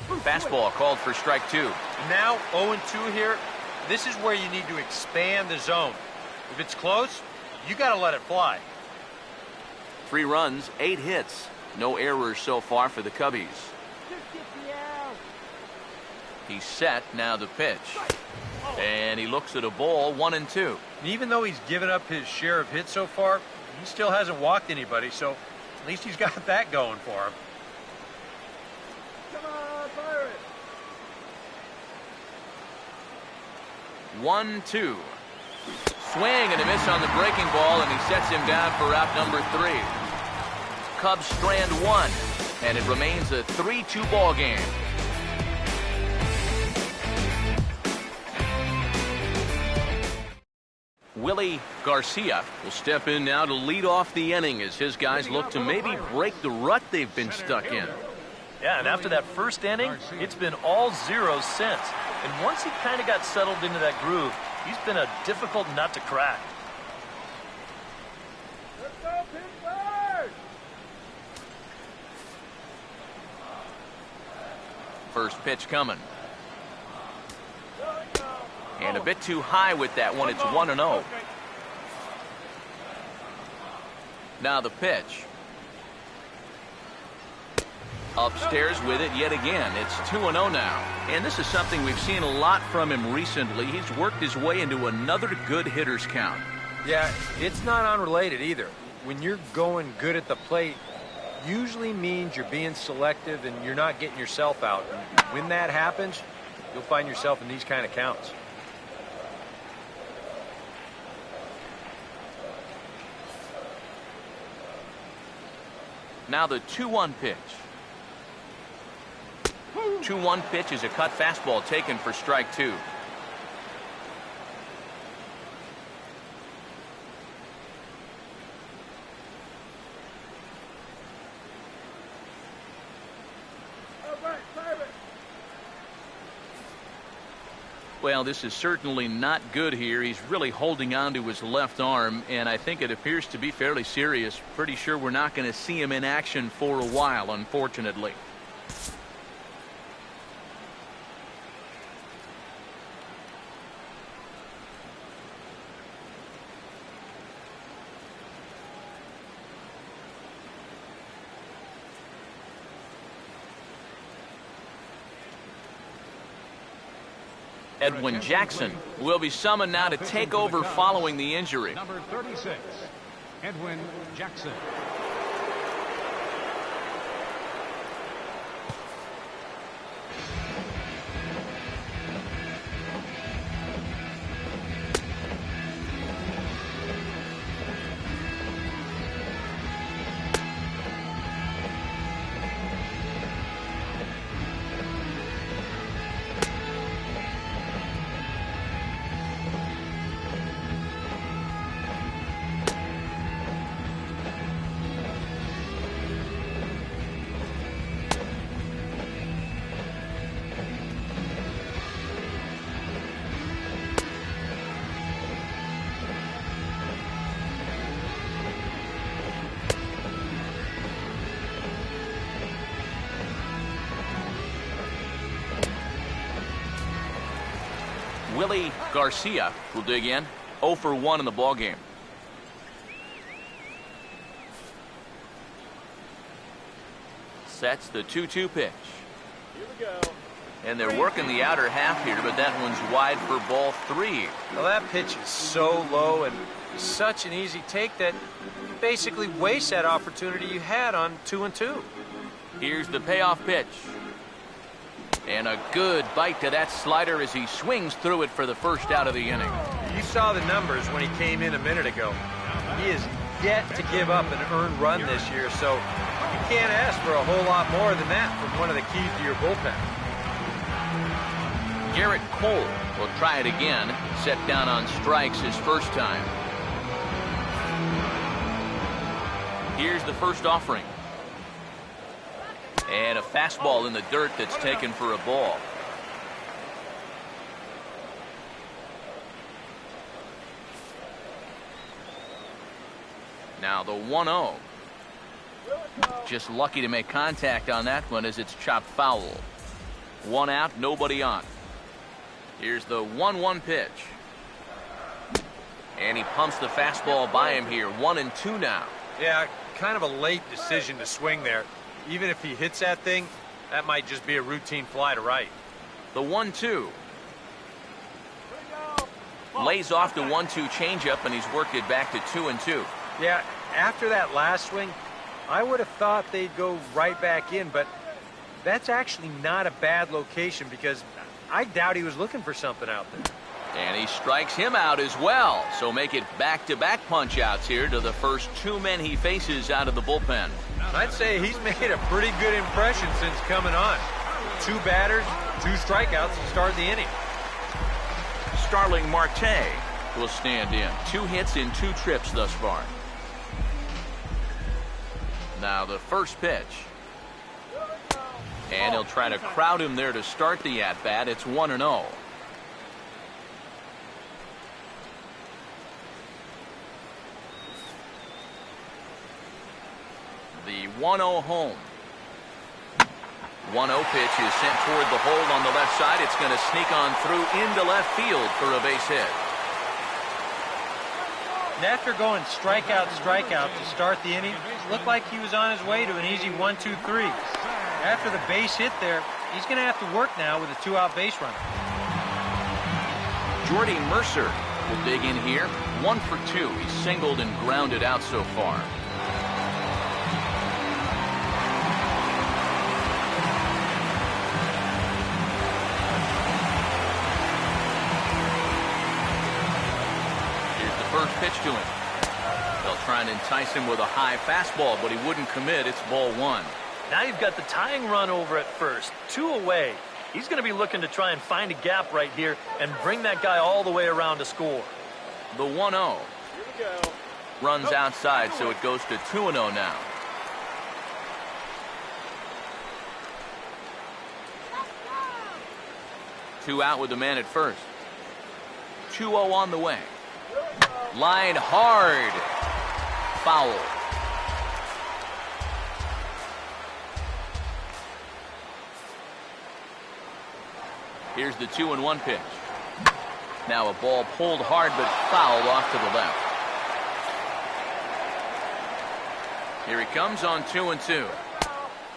[SPEAKER 4] Fastball called for strike 2.
[SPEAKER 5] Now 0-2 here. This is where you need to expand the zone. If it's close, you got to let it fly.
[SPEAKER 4] 3 runs, 8 hits. No errors so far for the Cubbies. He's set. Now the pitch. And he looks at a ball. 1-2.
[SPEAKER 5] And even though he's given up his share of hits so far, he still hasn't walked anybody, so at least he's got that going for him.
[SPEAKER 4] 1-2. Swing and a miss on the breaking ball, and he sets him down for out number 3. Cubs strand 1, and it remains a 3-2 ball game. Willie Garcia will step in now to lead off the inning as his guys look to maybe break the rut they've been stuck in.
[SPEAKER 8] Yeah, and after that first inning, it's been all zeros since. And once he kind of got settled into that groove, he's been a difficult nut to crack.
[SPEAKER 7] Let's go, Pittsburgh!
[SPEAKER 4] First pitch coming. And a bit too high with that one. It's 1-0. Now the pitch. Upstairs with it yet again. It's 2-0 now. And this is something we've seen a lot from him recently. He's worked his way into another good hitter's count.
[SPEAKER 5] Yeah, it's not unrelated either. When you're going good at the plate, usually means you're being selective and you're not getting yourself out. And when that happens, you'll find yourself in these kind of counts.
[SPEAKER 4] Now the 2-1 pitch. 2-1 pitch is a cut fastball taken for strike 2. Well, this is certainly not good here. He's really holding on to his left arm, and I think it appears to be fairly serious. Pretty sure we're not going to see him in action for a while, unfortunately. Edwin Jackson will be summoned now to take over following the injury.
[SPEAKER 6] Number 36, Edwin Jackson.
[SPEAKER 4] Willie Garcia will dig in. 0 for 1 in the ballgame. Sets the 2-2 pitch.
[SPEAKER 3] Here we go.
[SPEAKER 4] And they're working the outer half here, but that one's wide for ball 3.
[SPEAKER 5] Well, that pitch is so low and such an easy take that you basically waste that opportunity you had on 2-2.
[SPEAKER 4] Here's the payoff pitch. And a good bite to that slider as he swings through it for the first out of the inning.
[SPEAKER 5] You saw the numbers when he came in a minute ago. He is yet to give up an earned run this year, so you can't ask for a whole lot more than that from one of the keys to your bullpen.
[SPEAKER 4] Garrett Cole will try it again. Set down on strikes his first time. Here's the first offering. And a fastball in the dirt that's taken for a ball. Now the 1-0. Just lucky to make contact on that one as it's chopped foul. 1 out, nobody on. Here's the 1-1 pitch. And he pumps the fastball by him here. 1-2 now.
[SPEAKER 5] Yeah, kind of a late decision to swing there. Even if he hits that thing, that might just be a routine fly to right.
[SPEAKER 4] The 1-2. Lays off the 1-2 changeup, and he's worked it back to 2-2.
[SPEAKER 5] Yeah, after that last swing, I would have thought they'd go right back in, but that's actually not a bad location because I doubt he was looking for something out there.
[SPEAKER 4] And he strikes him out as well. So make it back-to-back punch-outs here to the first 2 men he faces out of the bullpen.
[SPEAKER 5] I'd say he's made a pretty good impression since coming on. 2 batters, 2 strikeouts to start the inning.
[SPEAKER 4] Starling Marte will stand in. 2 hits in 2 trips thus far. Now the first pitch. And he'll try to crowd him there to start the at-bat. It's 1-0. The 1-0 home. 1-0 pitch is sent toward the hole on the left side. It's going to sneak on through into left field for a base hit.
[SPEAKER 5] And after going strikeout to start the inning, it looked like he was on his way to an easy 1-2-3. After the base hit there, he's going to have to work now with a 2-out base runner.
[SPEAKER 4] Jordy Mercer will dig in here. 1 for 2. He's singled and grounded out so far. First pitch to him. They'll try and entice him with a high fastball, but he wouldn't commit. It's ball 1.
[SPEAKER 8] Now you've got the tying run over at first. 2 away. He's going to be looking to try and find a gap right here and bring that guy all the way around to score.
[SPEAKER 4] The 1-0.
[SPEAKER 3] Here we go.
[SPEAKER 4] Runs outside, so it goes to 2-0 now. Two out with the man at first. 2-0 on the way. Line hard. Foul. Here's the 2-1 pitch. Now a ball pulled hard but fouled off to the left. Here he comes on 2-2.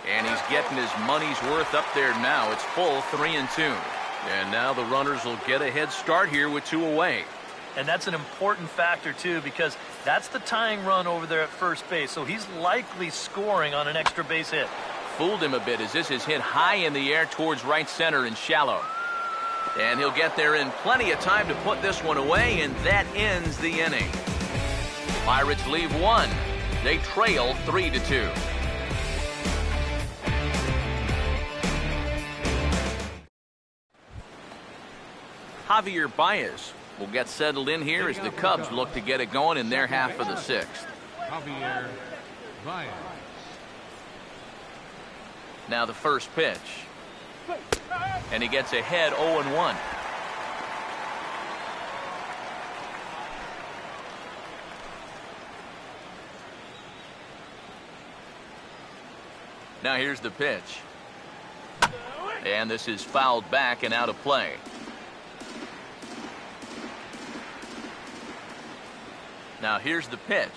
[SPEAKER 4] And he's getting his money's worth up there now. It's full 3-2. And now the runners will get a head start here with 2 away.
[SPEAKER 8] And that's an important factor, too, because that's the tying run over there at first base. So he's likely scoring on an extra base hit.
[SPEAKER 4] Fooled him a bit as this is hit high in the air towards right center and shallow. And he'll get there in plenty of time to put this one away, and that ends the inning. Pirates leave 1. They trail 3-2. Javier Baez will get settled in here as the Cubs look to get it going in their half of the 6th.
[SPEAKER 6] Javier Baez.
[SPEAKER 4] Now the first pitch. And he gets ahead 0-1. Now here's the pitch. And this is fouled back and out of play. Now here's the pitch.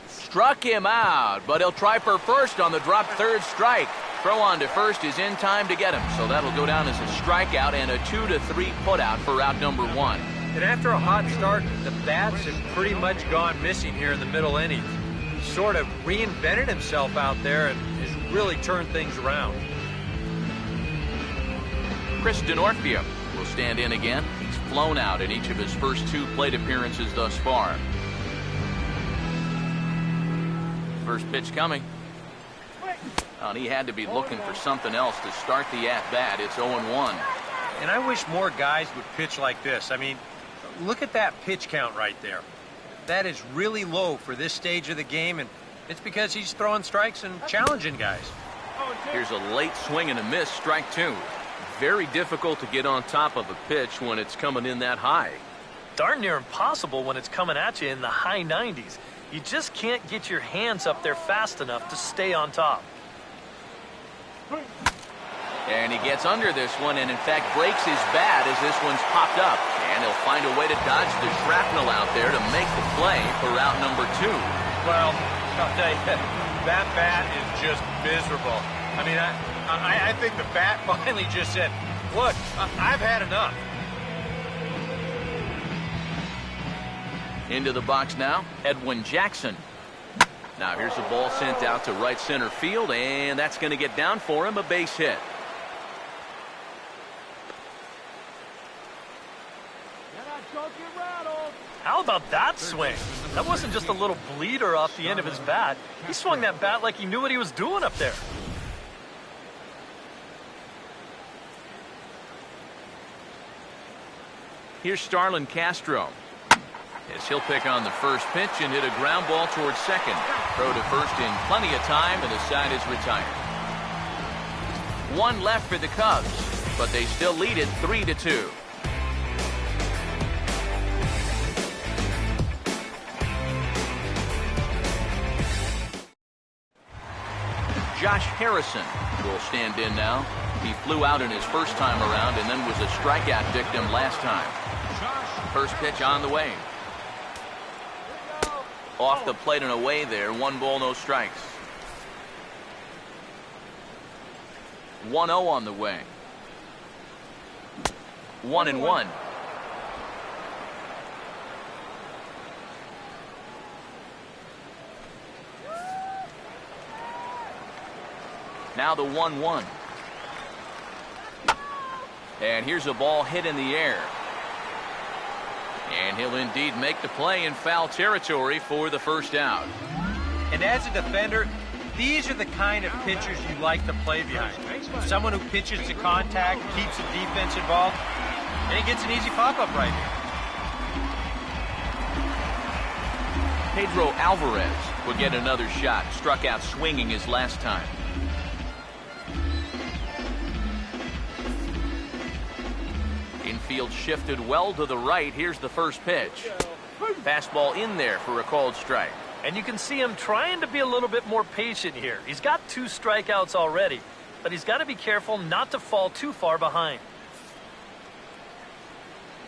[SPEAKER 4] Struck him out, but he'll try for first on the drop third strike. Throw on to first is in time to get him, so that'll go down as a strikeout and a 2-3 putout for out number 1.
[SPEAKER 5] And after a hot start, the bats have pretty much gone missing here in the middle innings. He sort of reinvented himself out there and has really turned things around.
[SPEAKER 4] Chris Denorfia will stand in again. He's flown out in each of his first 2 plate appearances thus far. First pitch coming. And he had to be looking for something else to start the at-bat. It's 0-1.
[SPEAKER 5] And I wish more guys would pitch like this. I mean, look at that pitch count right there. That is really low for this stage of the game, and it's because he's throwing strikes and challenging guys.
[SPEAKER 4] Here's a late swing and a miss, strike 2. Very difficult to get on top of a pitch when it's coming in that high.
[SPEAKER 8] Darn near impossible when it's coming at you in the high 90s. You just can't get your hands up there fast enough to stay on top.
[SPEAKER 4] And he gets under this one and, in fact, breaks his bat as this one's popped up. And he'll find a way to dodge the shrapnel out there to make the play for out number 2.
[SPEAKER 5] Well, I'll tell you, that bat is just miserable. I mean, I think the bat finally just said, look, I've had enough.
[SPEAKER 4] Into the box now, Edwin Jackson. Now here's a ball sent out to right center field, and that's going to get down for him, a base hit.
[SPEAKER 8] How about that swing? That wasn't just a little bleeder off the end of his bat. He swung that bat like he knew what he was doing up there.
[SPEAKER 4] Here's Starlin Castro. As he'll pick on the first pitch and hit a ground ball towards second. Throw to first in plenty of time, and the side is retired. 1 left for the Cubs, but they still lead it 3-2. Josh Harrison will stand in now. He flew out in his first time around and then was a strikeout victim last time. First pitch on the way. Off the plate and away there. 1 ball, no strikes. 1-0 on the way. 1-1. Now the 1-1. And here's a ball hit in the air. And he'll indeed make the play in foul territory for the first out.
[SPEAKER 5] And as a defender, these are the kind of pitchers you like to play behind. Someone who pitches to contact, keeps the defense involved, and he gets an easy pop-up right here.
[SPEAKER 4] Pedro Alvarez will get another shot. Struck out swinging his last time. Infield shifted well to the right. Here's the first pitch. Fastball in there for a called strike.
[SPEAKER 8] And you can see him trying to be a little bit more patient here. He's got 2 strikeouts already, but he's got to be careful not to fall too far behind.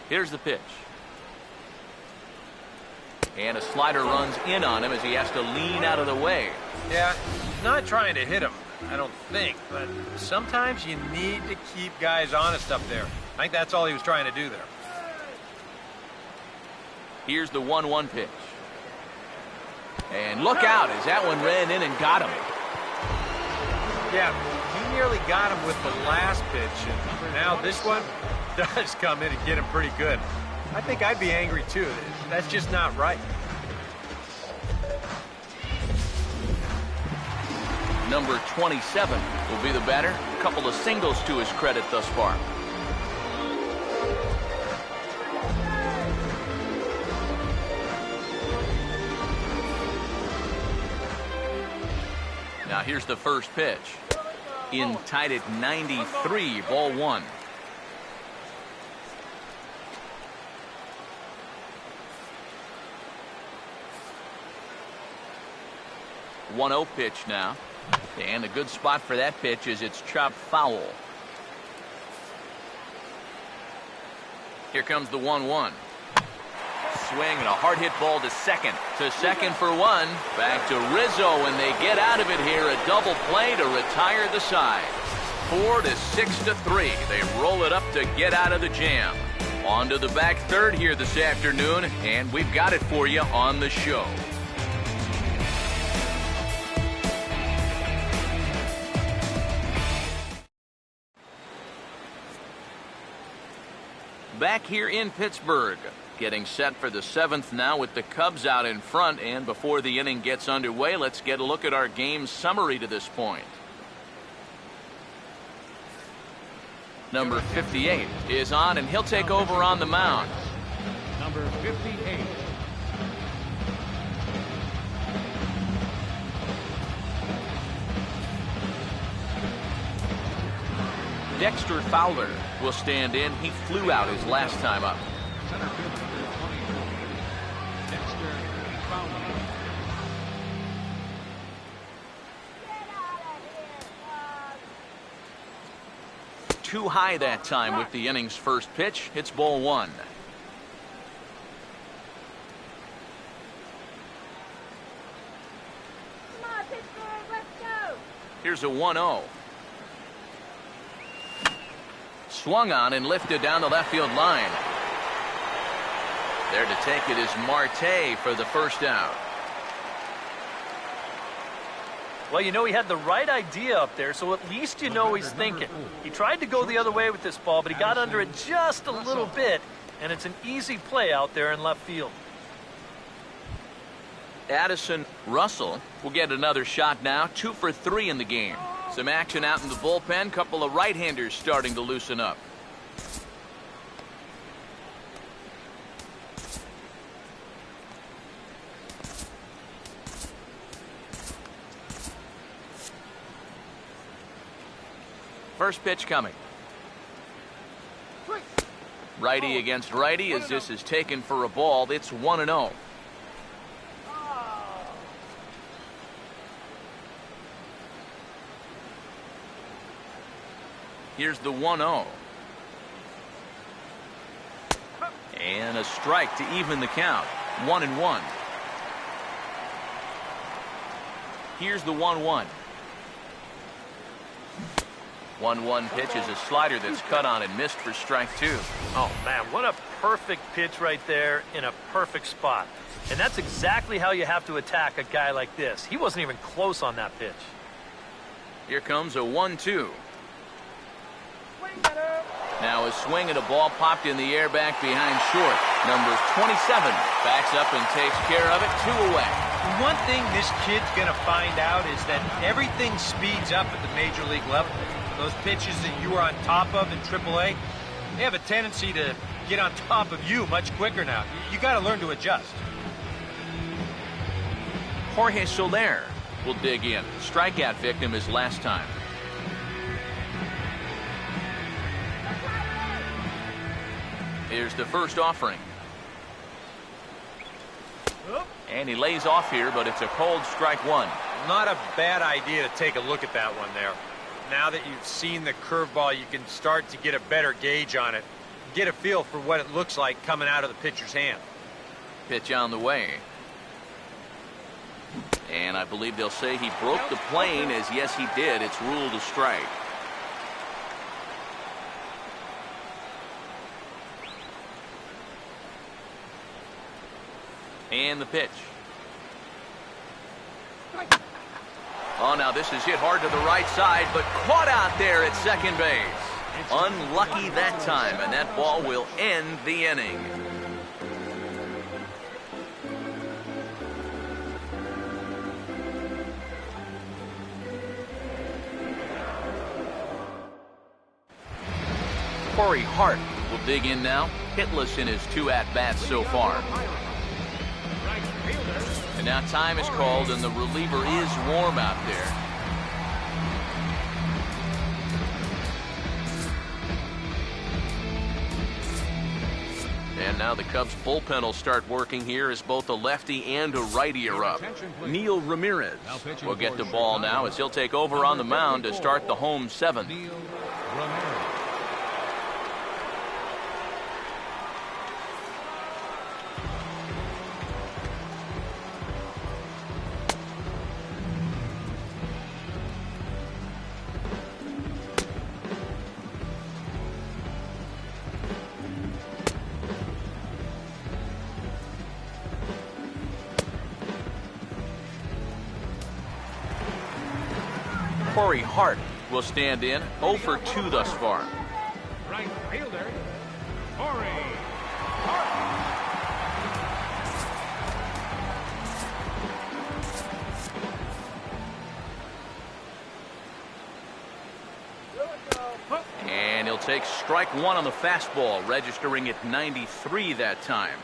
[SPEAKER 4] Here's the pitch. And a slider runs in on him as he has to lean out of the way.
[SPEAKER 5] Yeah, he's not trying to hit him, I don't think, but sometimes you need to keep guys honest up there. I think that's all he was trying to do there.
[SPEAKER 4] Here's the 1-1 pitch. And look out as that one ran in and got him.
[SPEAKER 5] Yeah, he nearly got him with the last pitch, and now this one does come in and get him pretty good. I think I'd be angry too. That's just not right.
[SPEAKER 4] Number 27 will be the batter. A couple of singles to his credit thus far. Now here's the first pitch. In tied at 93, ball 1. One-0 pitch now. And a good spot for that pitch is it's chopped foul. Here comes the 1-1. swing and a hard hit ball to second. To second for one. Back to Rizzo, and they get out of it here. A double play to retire the side. 4 to 6 to 3. They roll it up to get out of the jam. On to the back third here this afternoon, and we've got it for you on the show. Back here in Pittsburgh, getting set for the 7th now with the Cubs out in front. And before the inning gets underway, let's get a look at our game summary to this point. Number 58 is on, and he'll take over on the mound.
[SPEAKER 6] Number 58.
[SPEAKER 4] Dexter Fowler will stand in. He flew out his last time up.
[SPEAKER 6] Center field number 24. Dexter Fowler.
[SPEAKER 4] Too high that time with the inning's first pitch. It's ball 1.
[SPEAKER 9] Come on, Pittsburgh, let's go.
[SPEAKER 4] Here's a 1-0. Swung on and lifted down the left field line. There to take it is Marte for the first out.
[SPEAKER 8] Well, you know, he had the right idea up there, so at least you know he's thinking. He tried to go the other way with this ball, but he got under it just a little bit, and it's an easy play out there in left field.
[SPEAKER 4] Addison Russell will get another shot now. 2 for 3 in the game. Some action out in the bullpen. Couple of right-handers starting to loosen up. First pitch coming. Righty against righty as this is taken for a ball. It's 1-0. Here's the 1-0. And a strike to even the count. 1-1. Here's the 1-1. 1-1 pitch is a slider that's cut on and missed for strike 2.
[SPEAKER 8] Oh, man, what a perfect pitch right there in a perfect spot. And that's exactly how you have to attack a guy like this. He wasn't even close on that pitch.
[SPEAKER 4] Here comes a 1-2. Now a swing and a ball popped in the air back behind short. Number 27 backs up and takes care of it. 2 away.
[SPEAKER 5] One thing this kid's going to find out is that everything speeds up at the major league level. Those pitches that you were on top of in AAA, they have a tendency to get on top of you much quicker now. You got to learn to adjust.
[SPEAKER 4] Jorge Soler will dig in. Strikeout victim his last time. Here's the first offering. And he lays off here, but it's a cold strike 1.
[SPEAKER 5] Not a bad idea to take a look at that one there. Now that you've seen the curveball, you can start to get a better gauge on it. Get a feel for what it looks like coming out of the pitcher's hand.
[SPEAKER 4] Pitch on the way. And I believe they'll say he broke the plane, as yes he did. It's ruled a strike. And the pitch. Oh, now this is hit hard to the right side, but caught out there at second base. Unlucky that time, and that ball will end the inning. Corey Hart will dig in now, hitless in his 2 at-bats so far. And now time is called, and the reliever is warm out there. And now the Cubs bullpen will start working here as both a lefty and a righty are up. Neil Ramirez will get the ball now as he'll take over on the mound to start the home 7th.
[SPEAKER 6] Neil Ramirez.
[SPEAKER 4] Corey Hart will stand in, 0 for 2 thus far.
[SPEAKER 6] Right fielder, Corey Hart.
[SPEAKER 4] And he'll take strike 1 on the fastball, registering at 93 that time.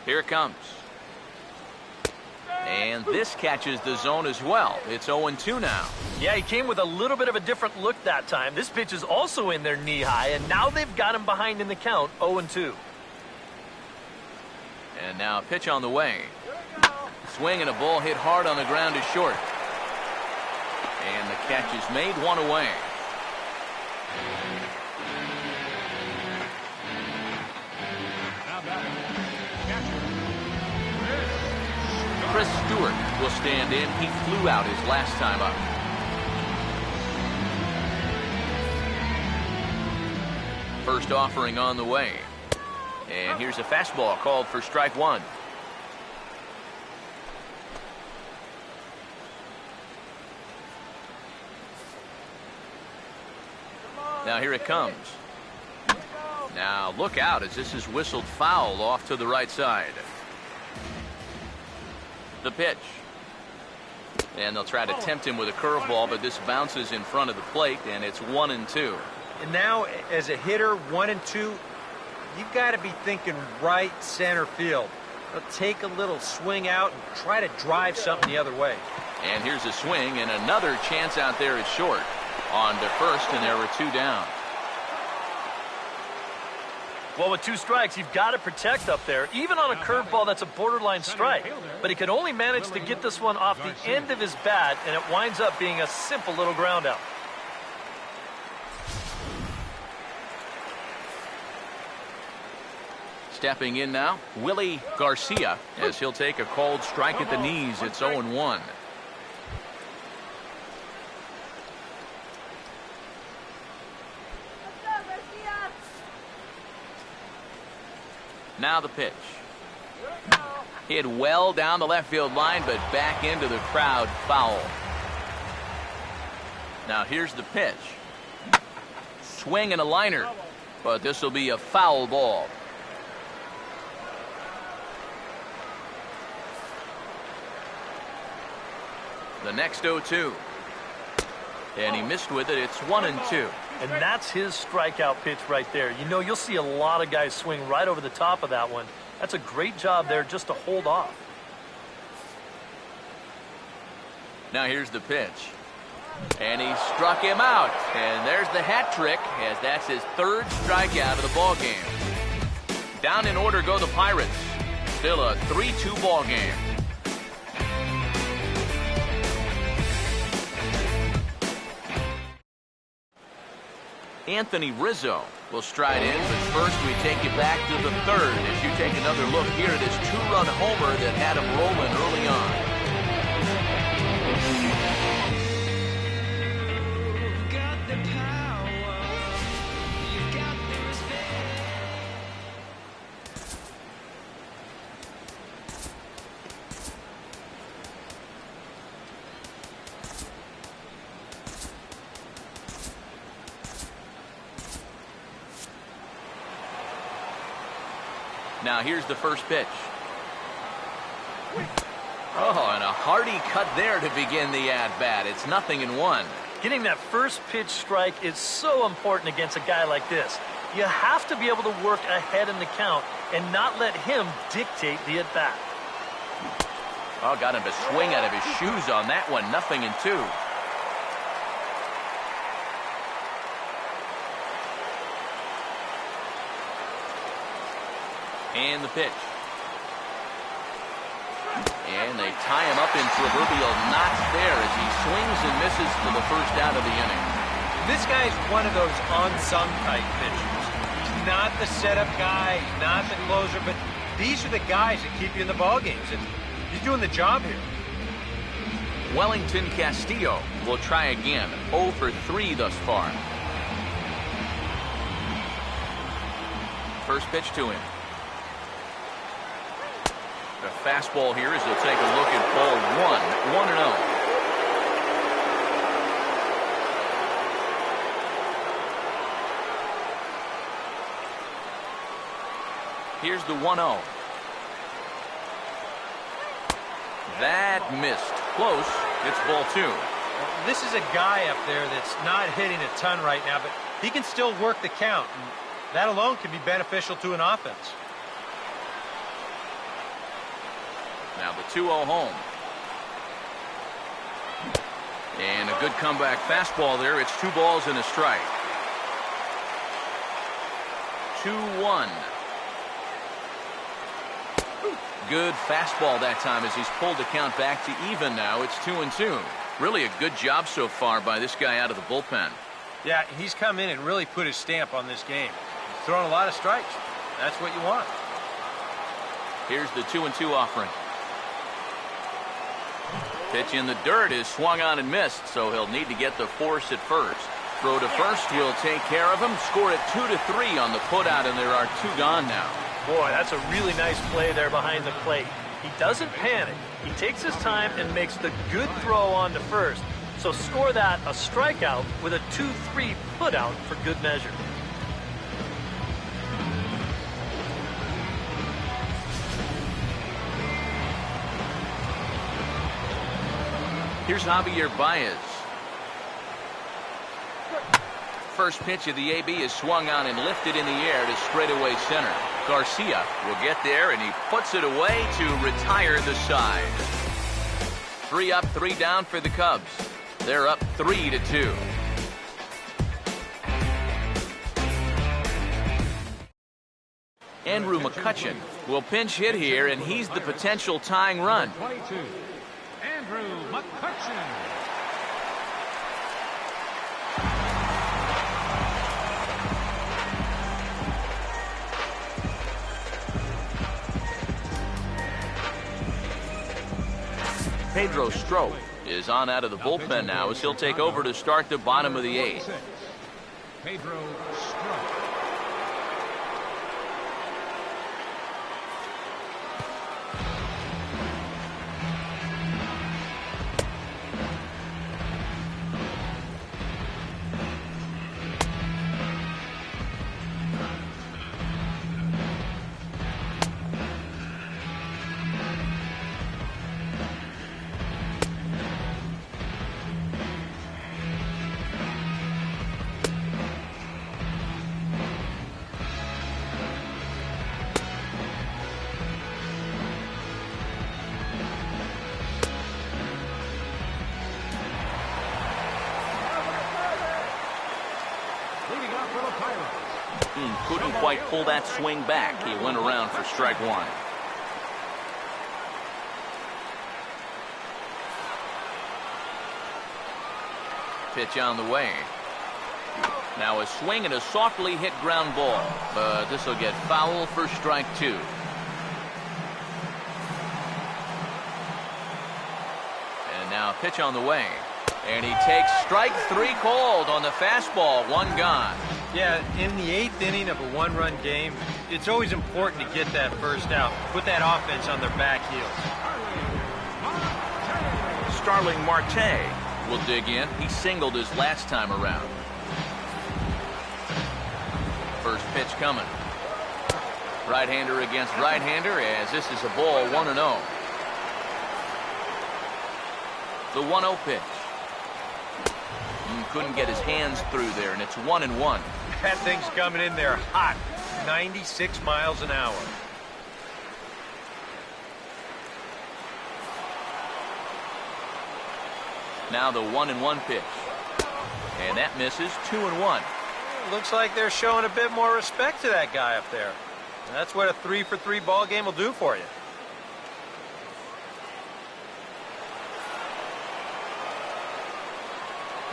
[SPEAKER 4] Here it comes. And this catches the zone as well. It's 0-2 now.
[SPEAKER 8] Yeah, he came with a little bit of a different look that time. This pitch is also in there knee-high, and now they've got him behind in the count, 0-2.
[SPEAKER 4] And now a pitch on the way. Swing and a ball hit hard on the ground is short. And the catch is made, 1 away. Chris Stewart will stand in. He flew out his last time up. First offering on the way. And here's a fastball called for strike 1. Now here it comes. Now look out as this is whistled foul off to the right side. The pitch. And they'll try to tempt him with a curveball, but this bounces in front of the plate, and it's 1-2.
[SPEAKER 5] And now, as a hitter, 1-2, you've got to be thinking right center field. They'll take a little swing out and try to drive something the other way.
[SPEAKER 4] And here's a swing, and another chance out there is short. On to first, and there were 2 down.
[SPEAKER 8] Well, with 2 strikes, you've got to protect up there, even on a curveball that's a borderline strike. But he can only manage to get this one off the end of his bat, and it winds up being a simple little ground out.
[SPEAKER 4] Stepping in now, Willie Garcia, as he'll take a cold strike at the knees. It's 0-1. Now the pitch. Hit well down the left field line, but back into the crowd, foul. Now here's the pitch. Swing and a liner, but this will be a foul ball. The next 0-2. And he missed with it. It's 1-2.
[SPEAKER 8] And that's his strikeout pitch right there. You know, you'll see a lot of guys swing right over the top of that one. That's a great job there just to hold off.
[SPEAKER 4] Now here's the pitch. And he struck him out. And there's the hat trick, as that's his 3rd strikeout of the ball game. Down in order go the Pirates. Still a 3-2 ball game. Anthony Rizzo will stride in, but first we take you back to the 3rd as you take another look here at his 2-run homer that had him rolling early on. Now here's the first pitch. Oh, and a hearty cut there to begin the at-bat. It's 0-1.
[SPEAKER 8] Getting that first pitch strike is so important against a guy like this. You have to be able to work ahead in the count and not let him dictate the at-bat.
[SPEAKER 4] Oh, got him to swing out of his shoes on that one. 0-2. And the pitch. And they tie him up in proverbial knots there as he swings and misses for the first out of the inning.
[SPEAKER 5] This guy's one of those unsung type pitchers. He's not the setup guy, he's not the closer, but these are the guys that keep you in the ball games, and he's doing the job here.
[SPEAKER 4] Wellington Castillo will try again. 0 for 3 thus far. First pitch to him. The fastball here as they'll take a look at ball 1-0. Here's the 1-0. That missed. Close. It's ball 2.
[SPEAKER 5] This is a guy up there that's not hitting a ton right now, but he can still work the count. And that alone can be beneficial to an offense.
[SPEAKER 4] Now the 2-0 home. And a good comeback fastball there. It's 2 balls and a strike. 2-1. Good fastball that time as he's pulled the count back to even now. It's 2-2. Really a good job so far by this guy out of the bullpen.
[SPEAKER 5] Yeah, he's come in and really put his stamp on this game. He's thrown a lot of strikes. That's what you want.
[SPEAKER 4] Here's the 2-2 offering. Pitch in the dirt is swung on and missed, so he'll need to get the force at first. Throw to first will take care of him. Score it 2-3 on the putout, and there are 2 gone now.
[SPEAKER 8] Boy, that's a really nice play there behind the plate. He doesn't panic. He takes his time and makes the good throw on to first. So score that a strikeout with a 2-3 putout for good measure.
[SPEAKER 4] Here's Javier Baez. First pitch of the AB is swung on and lifted in the air to straightaway center. Garcia will get there, and he puts it away to retire the side. 3 up, 3 down for the Cubs. They're up 3-2. Andrew McCutchen will pinch hit here, and he's the potential tying run.
[SPEAKER 6] 22, Andrew McCutchen.
[SPEAKER 4] Pedro Strop is on out of the bullpen now as he'll take over to start the bottom of the 8th.
[SPEAKER 6] Pedro Strop.
[SPEAKER 4] Couldn't quite pull that swing back. He went around for strike 1. Pitch on the way. Now a swing and a softly hit ground ball, but this will get foul for strike 2. And now a pitch on the way. And he takes strike 3 called on the fastball. 1 gone.
[SPEAKER 5] Yeah, in the 8th inning of a 1-run game, it's always important to get that first out. Put that offense on their back heels.
[SPEAKER 4] Starling Marte will dig in. He singled his last time around. First pitch coming. Right-hander against right-hander as this is a ball 1-0. The 1-0 pitch. Couldn't get his hands through there, and it's 1-1.
[SPEAKER 5] That thing's coming in there hot. 96 miles an hour.
[SPEAKER 4] Now the 1-1 pitch. And that misses. 2-1.
[SPEAKER 5] Looks like they're showing a bit more respect to that guy up there. And that's what a 3-for-3 ball game will do for you.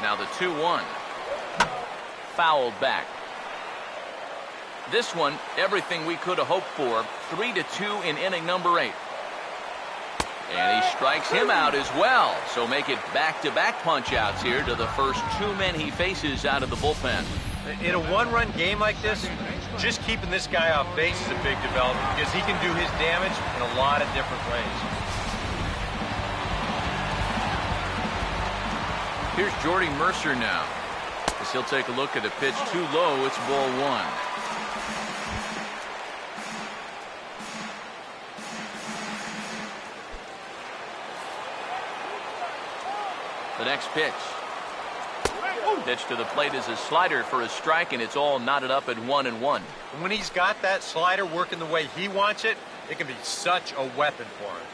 [SPEAKER 4] Now the 2-1. Fouled back. This one, everything we could have hoped for. 3-2 in inning number 8. And he strikes him out as well. So make it back-to-back punch-outs here to the first 2 men he faces out of the bullpen.
[SPEAKER 5] In a 1-run game like this, Just keeping this guy off base is a big development because he can do his damage in a lot of different ways.
[SPEAKER 4] Here's Jordy Mercer now. As he'll take a look at a pitch too low. It's ball one. The next pitch. Pitch to the plate is a slider for a strike, and it's all knotted up at 1-1.
[SPEAKER 5] And when he's got that slider working the way he wants it, it can be such a weapon for him.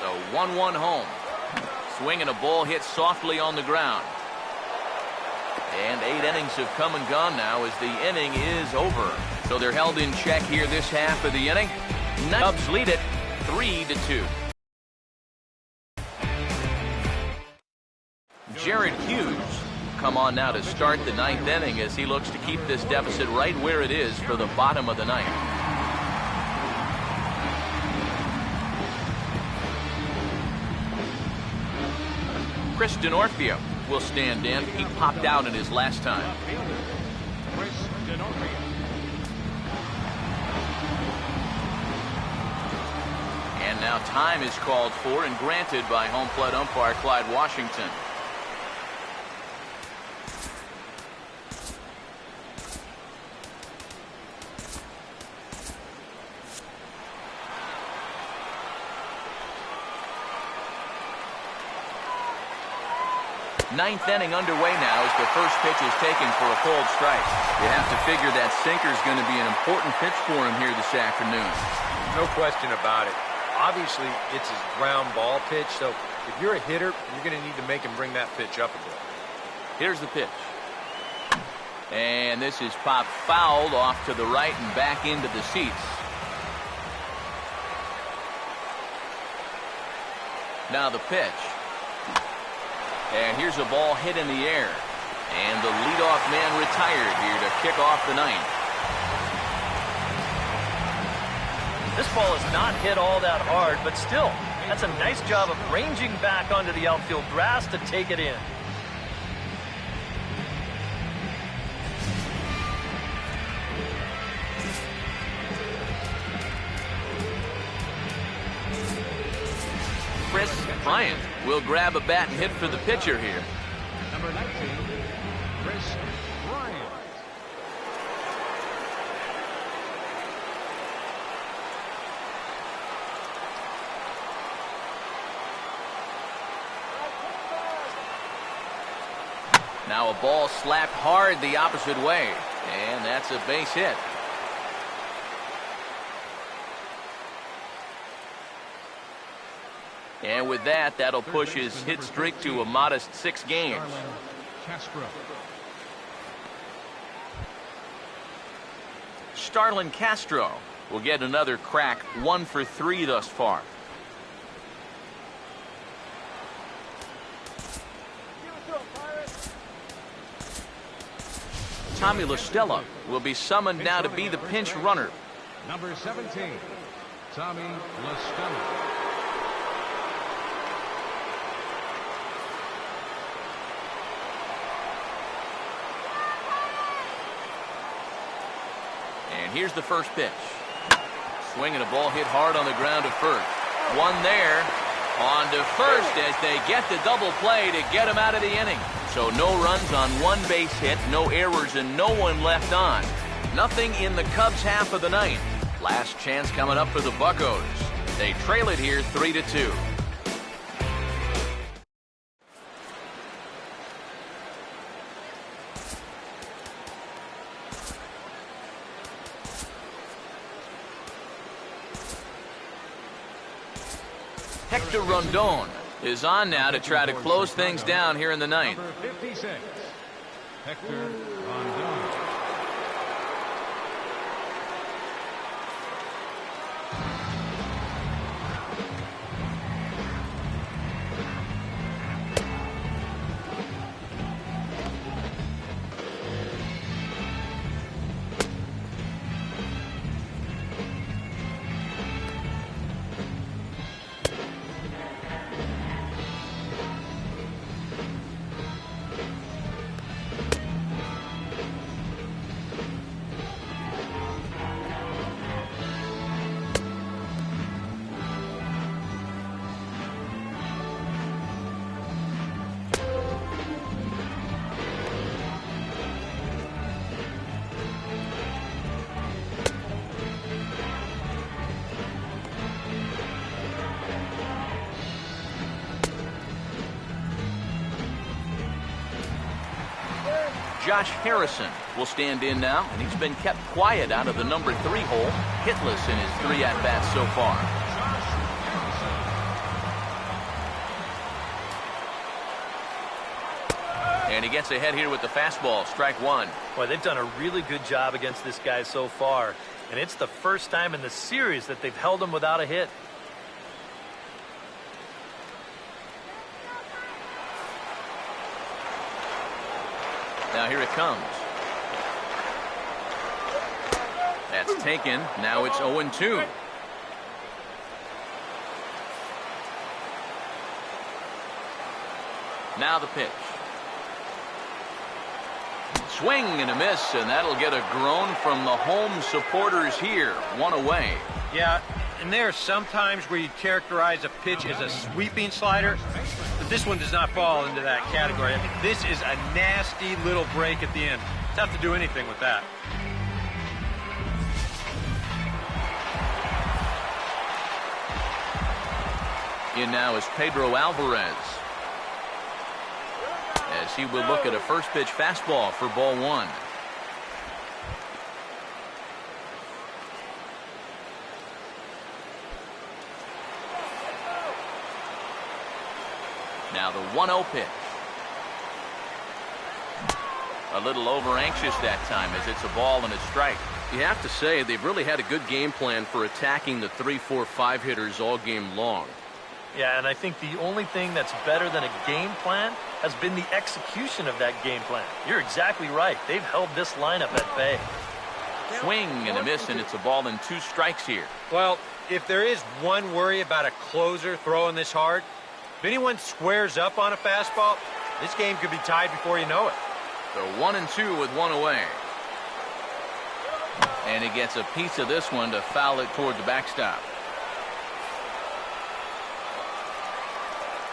[SPEAKER 4] The 1-1 home. Swinging a ball hit softly on the ground. And 8 innings have come and gone now as the inning is over. So they're held in check here this half of the inning. Cubs lead it 3-2. Jared Hughes come on now to start the 9th inning as he looks to keep this deficit right where it is for the bottom of the 9th. Chris Denorfio will stand in. He popped out in his last time.
[SPEAKER 6] Chris Denorfio.
[SPEAKER 4] And now time is called for and granted by home plate umpire Clyde Washington. Ninth inning underway now as the first pitch is taken for a cold strike. You have to figure that sinker is going to be an important pitch for him here this afternoon.
[SPEAKER 5] No question about it. Obviously, it's his ground ball pitch, so if you're a hitter, you're going to need to make him bring that pitch up a bit.
[SPEAKER 4] Here's the pitch. And this is popped fouled off to the right and back into the seats. Now the pitch. And here's a ball hit in the air. And the leadoff man retired here to kick off the 9th.
[SPEAKER 8] This ball is not hit all that hard, but still, that's a nice job of ranging back onto the outfield grass to take it in.
[SPEAKER 4] Chris Bryant will grab a bat and hit for the pitcher here.
[SPEAKER 6] Number 19, Chris Bryant.
[SPEAKER 4] Now a ball slapped hard the opposite way, and that's a base hit. And with that, that'll push his hit streak to a modest 6 games. Starlin Castro will get another crack, 1 for 3 thus far. Tommy La Stella will be summoned now to be the pinch runner.
[SPEAKER 6] Number 17, Tommy La Stella.
[SPEAKER 4] And here's the first pitch. Swinging a ball hit hard on the ground to first. One there. On to first as they get the double play to get him out of the inning. So no runs on 1 base hit, no errors, and no one left on. Nothing in the Cubs half of the 9th. Last chance coming up for the Buccos. They trail it here 3-2. Hector Rondon is on now to try to close things down here in the 9th.
[SPEAKER 6] Number 56, Hector Rondon.
[SPEAKER 4] Josh Harrison will stand in now, and he's been kept quiet out of the number 3 hole, hitless in his 3 at-bats so far. And he gets ahead here with the fastball, strike 1.
[SPEAKER 8] Boy, they've done a really good job against this guy so far, and it's the first time in the series that they've held him without a hit.
[SPEAKER 4] Now here it comes. That's taken. Now it's 0-2. Now the pitch. Swing and a miss, and that'll get a groan from the home supporters here. 1 away.
[SPEAKER 5] Yeah, and there are some times where you characterize a pitch as a sweeping slider, but this one does not fall into that category. I mean, this is a nasty little break at the end. Tough to do anything with that.
[SPEAKER 4] In now is Pedro Alvarez, as he will look at a first pitch fastball for ball 1. Now the 1-0 pitch. A little over anxious that time, as it's a ball and a strike.
[SPEAKER 10] You have to say they've really had a good game plan for attacking the 3, 4, 5 hitters all game long.
[SPEAKER 8] Yeah, and I think the only thing that's better than a game plan has been the execution of that game plan. You're exactly right. They've held this lineup at bay.
[SPEAKER 4] Swing and a miss, and it's a ball and 2 strikes here.
[SPEAKER 5] Well, if there is one worry about a closer throwing this hard, if anyone squares up on a fastball, this game could be tied before you know it.
[SPEAKER 4] So 1-2 with 1 away. And he gets a piece of this one to foul it toward the backstop.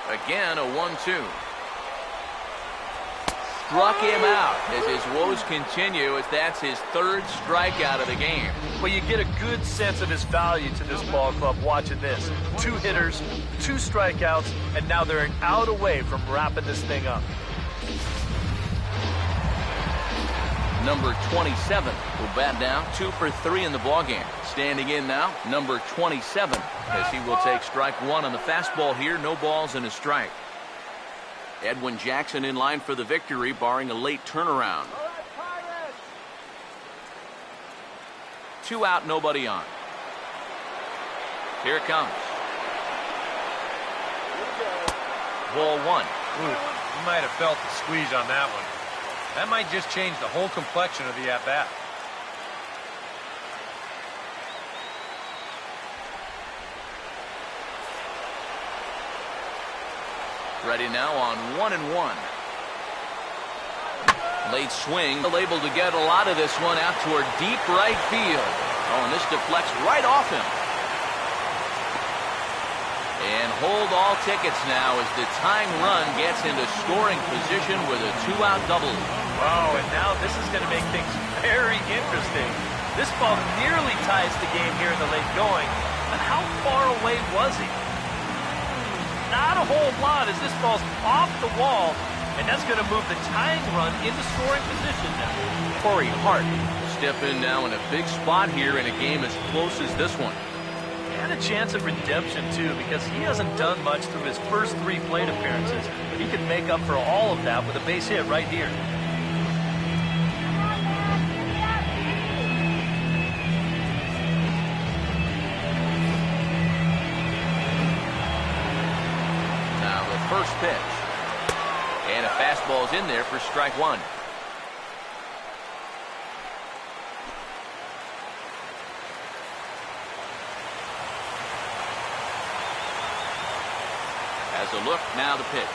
[SPEAKER 4] Again, a 1-2. Struck him out as his woes continue, as that's his 3rd strikeout of the game.
[SPEAKER 8] Well, you get a good sense of his value to this ball club watching this. 2 hitters, 2 strikeouts, and now they're an out away from wrapping this thing up.
[SPEAKER 4] Number 27 will bat down, 2 for 3 in the ballgame. Standing in now, number 27, as he will take strike 1 on the fastball here. No balls and a strike. Edwin Jackson in line for the victory, barring a late turnaround. 2 out, nobody on. Here it comes. Ball 1.
[SPEAKER 5] Ooh, you might have felt the squeeze on that one. That might just change the whole complexion of the at-bat.
[SPEAKER 4] Ready now on 1-1. Late swing, able to get a lot of this one out toward deep right field. Oh, and this deflects right off him. And hold all tickets now as the tying run gets into scoring position with a 2-out double.
[SPEAKER 8] Oh, and now this is going to make things very interesting. This ball nearly ties the game here in the late going, but how far away was he? Not a whole lot, as this ball's off the wall, and that's going to move the tying run into scoring position now.
[SPEAKER 4] Corey Hart will step in now in a big spot here in a game as close as this one.
[SPEAKER 8] And a chance of redemption, too, because he hasn't done much through his first 3 plate appearances, but he can make up for all of that with a base hit right here.
[SPEAKER 4] First pitch. And a fastball is in there for strike 1. Has a look, now the pitch.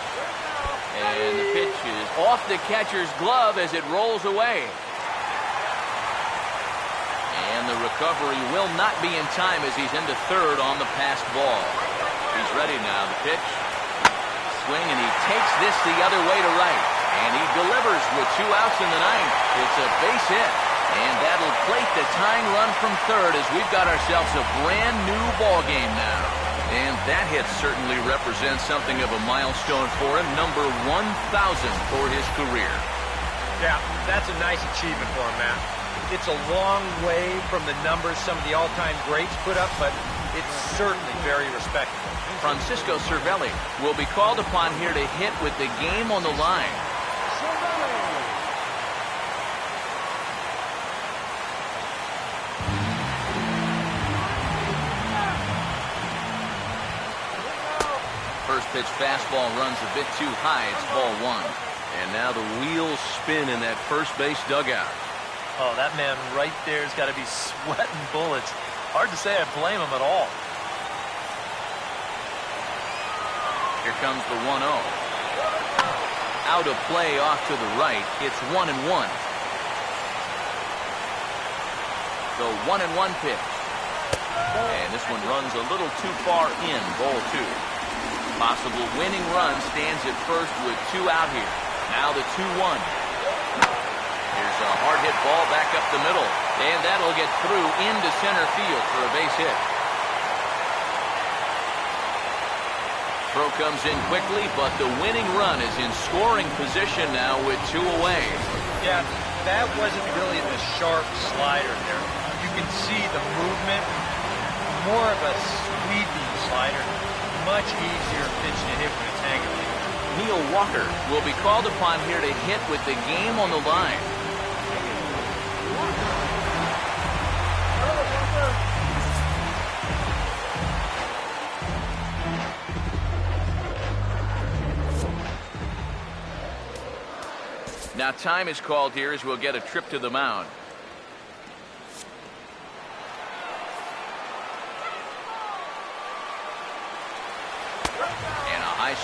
[SPEAKER 4] And the pitch is off the catcher's glove as it rolls away. And the recovery will not be in time as he's into 3rd on the passed ball. He's ready now, the pitch. Swing, and he takes this the other way to right, and he delivers with 2 outs in the 9th. It's a base hit, and that'll plate the tying run from 3rd as we've got ourselves a brand new ball game now. And that hit certainly represents something of a milestone for him, number 1,000 for his career.
[SPEAKER 5] Yeah, that's a nice achievement for him, Matt. It's a long way from the numbers some of the all-time greats put up, but it's certainly very respectable.
[SPEAKER 4] Francisco Cervelli will be called upon here to hit with the game on the line. First pitch fastball runs a bit too high. It's ball one.
[SPEAKER 10] And now the wheels spin in that first base dugout.
[SPEAKER 8] Oh, that man right there has got to be sweating bullets. Hard to say I blame him at all.
[SPEAKER 4] Here comes the 1-0. Out of play off to the right. It's 1-1. The 1-1 pitch. And this one runs a little too far in. Ball two. Possible winning run stands at first with 2 out here. Now the 2-1. Here's a hard hit ball back up the middle. And that'll get through into center field for a base hit. Throw comes in quickly, but the winning run is in scoring position now with 2 away.
[SPEAKER 5] Yeah, that wasn't really the sharp slider there. You can see the movement. More of a sweeping slider. Much easier pitch to hit when it's hanging.
[SPEAKER 4] Neil Walker will be called upon here to hit with the game on the line. Now time is called here as we'll get a trip to the mound.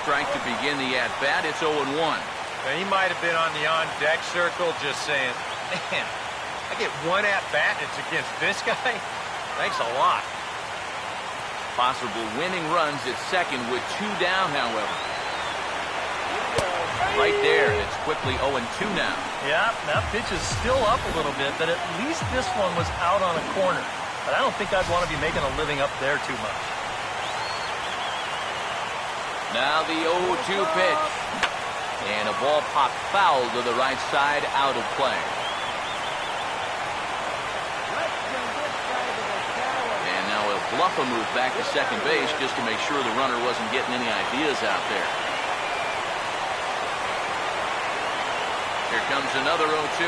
[SPEAKER 4] Strike to begin the at-bat. It's 0-1.
[SPEAKER 5] Now, he might have been on the on-deck circle just saying, man, I get 1 at-bat and it's against this guy? Thanks a lot.
[SPEAKER 4] Possible winning runs at second with 2 down, however. Right there, and it's quickly 0-2 now.
[SPEAKER 8] Yeah, that pitch is still up a little bit, but at least this one was out on a corner. But I don't think I'd want to be making a living up there too much.
[SPEAKER 4] Now the 0-2 pitch. And a ball popped foul to the right side, out of play. And now he'll bluff a move back to second base just to make sure the runner wasn't getting any ideas out there. Here comes another 0-2.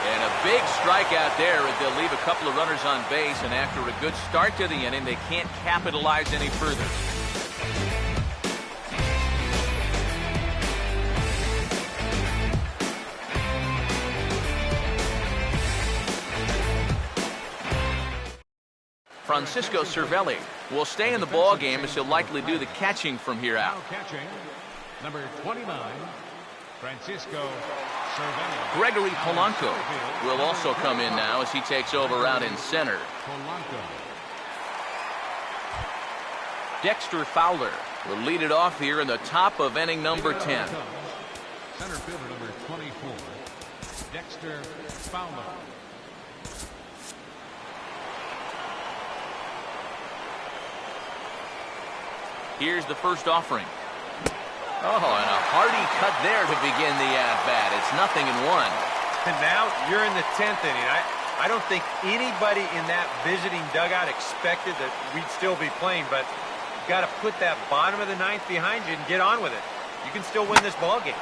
[SPEAKER 4] And a big strikeout there as they'll leave a couple of runners on base, and after a good start to the inning, they can't capitalize any further. Francisco Cervelli will stay in the ball game as he'll likely do the catching from here out.
[SPEAKER 6] Now catching, number 29, Francisco Cervelli.
[SPEAKER 4] Gregory Polanco will also come in now as he takes over out in center.
[SPEAKER 6] Polanco.
[SPEAKER 4] Dexter Fowler will lead it off here in the top of inning number 10.
[SPEAKER 6] Center fielder number 24, Dexter Fowler.
[SPEAKER 4] Here's the first offering. Oh, and a hearty cut there to begin the at-bat. It's 0-1.
[SPEAKER 5] And now you're in the 10th inning. I don't think anybody in that visiting dugout expected that we'd still be playing, but you've got to put that bottom of the 9th behind you and get on with it. You can still win this ball game.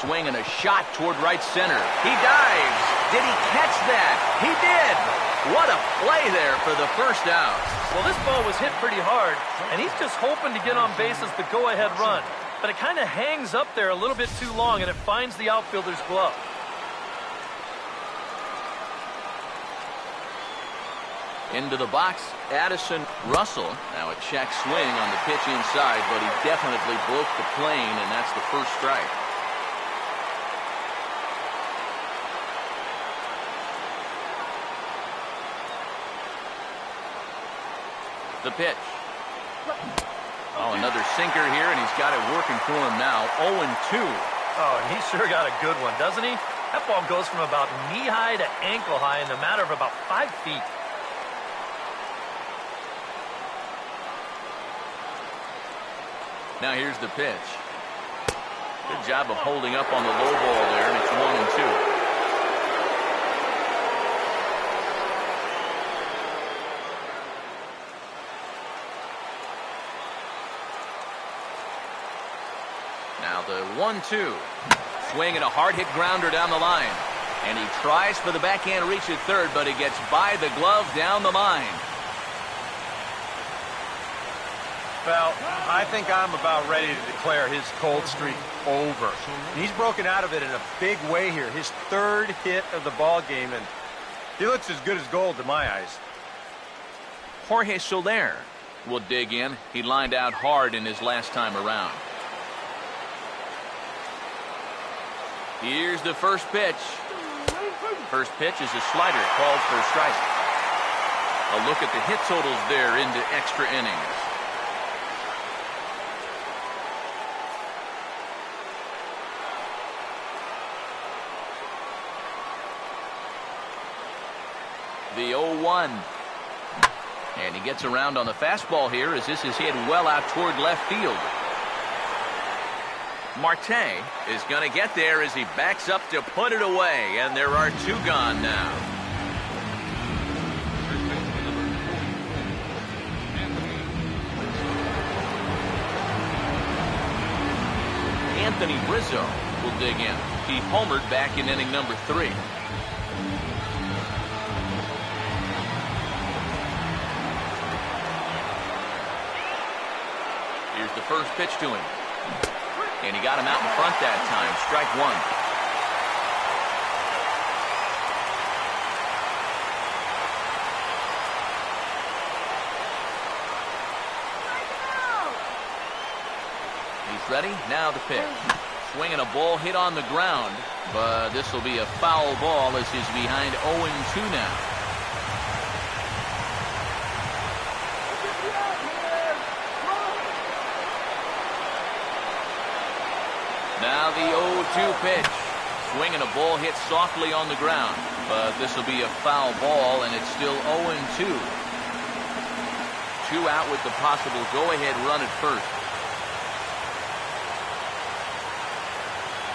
[SPEAKER 4] Swing and a shot toward right center. He dives. Did he catch that? He did. What a play there for the first out.
[SPEAKER 8] Well, this ball was hit pretty hard, and he's just hoping to get on base as the go-ahead run. But it kind of hangs up there a little bit too long, and it finds the outfielder's glove.
[SPEAKER 4] Into the box, Addison Russell. Now a check swing on the pitch inside, but he definitely broke the plane, and that's the first strike. The pitch. Oh, another sinker here, and he's got it working for him now. 0-2.
[SPEAKER 8] Oh, and he sure got a good one, doesn't he? That ball goes from about knee-high to ankle-high in the matter of about 5 feet.
[SPEAKER 4] Now here's the pitch. Good job of holding up on the low ball there, and it's 1-2. Now the 1-2. Swing and a hard hit grounder down the line. And he tries for the backhand reach at third, but he gets by the glove down the line.
[SPEAKER 5] Well, I think I'm about ready to declare his cold streak over. He's broken out of it in a big way here. His third hit of the ball game, and he looks as good as gold to my eyes.
[SPEAKER 4] Jorge Soler will dig in. He lined out hard in his last time around. Here's the first pitch. First pitch is a slider, called for a strike. A look at the hit totals there into extra innings. The 0-1. And he gets around on the fastball here as this is hit well out toward left field. Marte is going to get there as he backs up to put it away, and there are two gone now. Anthony Rizzo will dig in. He homered back in inning number 3. Here's the first pitch to him. And he got him out in front that time. Strike 1. He's ready. Now the pitch. Swinging a ball hit on the ground. But this will be a foul ball as he's behind 0-2 now. Now the 0-2 pitch. Swinging a ball hit softly on the ground. But this will be a foul ball, and it's still 0-2. 2 out with the possible go-ahead run at first.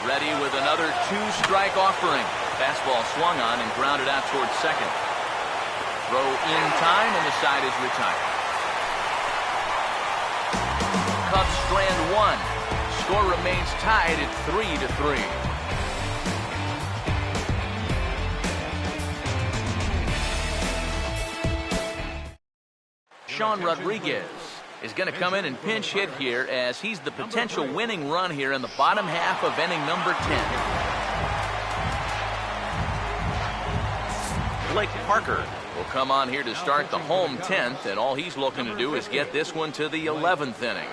[SPEAKER 4] Ready with another 2-strike offering. Fastball swung on and grounded out towards second. Throw in time, and the side is retired. Cubs strand 1. Score remains tied at 3-3. Sean Rodriguez is going to come in and pinch hit here as he's the potential winning run here in the bottom half of inning number 10. Blake Parker will come on here to start the home 10th, and all he's looking to do is get this one to the 11th inning.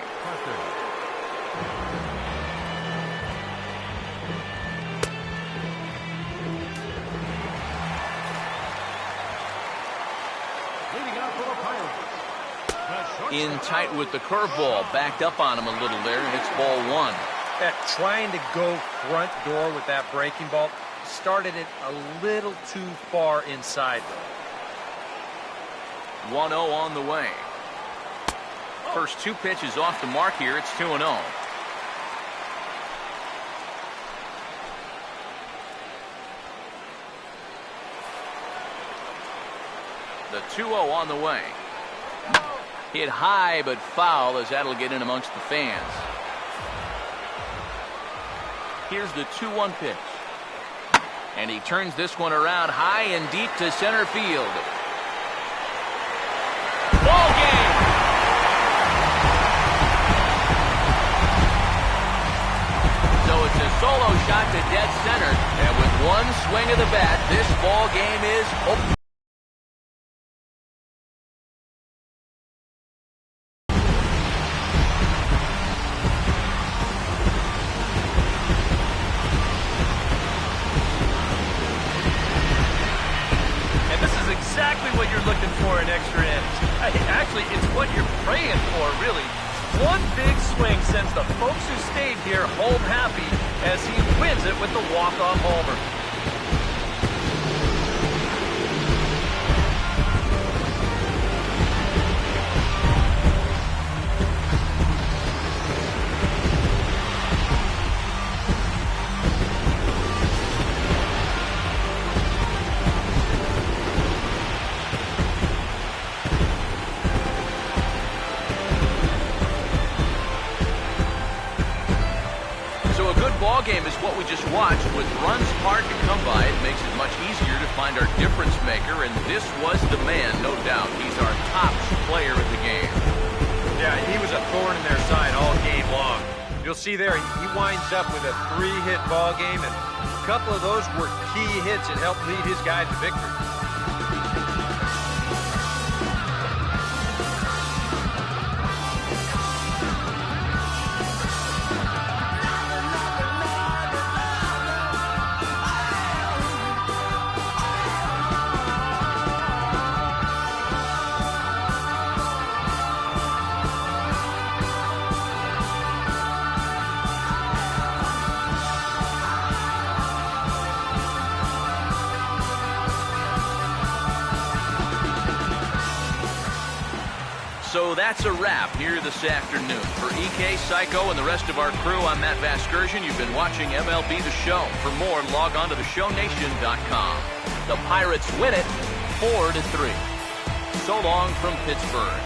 [SPEAKER 4] In tight with the curveball, backed up on him a little there, and it's ball 1.
[SPEAKER 5] Trying to go front door with that breaking ball started it a little too far inside, though.
[SPEAKER 4] 1-0 on the way. First 2 pitches off the mark here. It's 2-0. The 2-0 on the way. Hit high but foul as that'll get in amongst the fans. Here's the 2-1 pitch. And he turns this one around high and deep to center field. Ball game! So it's a solo shot to dead center. And with one swing of the bat, this ball game is over.
[SPEAKER 8] Actually, it's what you're praying for, really. One big swing sends the folks who stayed here home happy as he wins it with the walk-off homer.
[SPEAKER 4] ball game is what we just watched. With runs hard to come by, it makes it much easier to find our difference maker, and this was the man, no doubt. He's our top player of the game.
[SPEAKER 5] Yeah, he was a thorn in their side all game long. You'll see there, he winds up with a 3-hit ball game, and a couple of those were key hits that helped lead his guy to victory.
[SPEAKER 4] So that's a wrap here this afternoon. For EK, Psycho, and the rest of our crew, I'm Matt Vasgersian. You've been watching MLB The Show. For more, log on to theshownation.com. The Pirates win it 4-3. So long from Pittsburgh.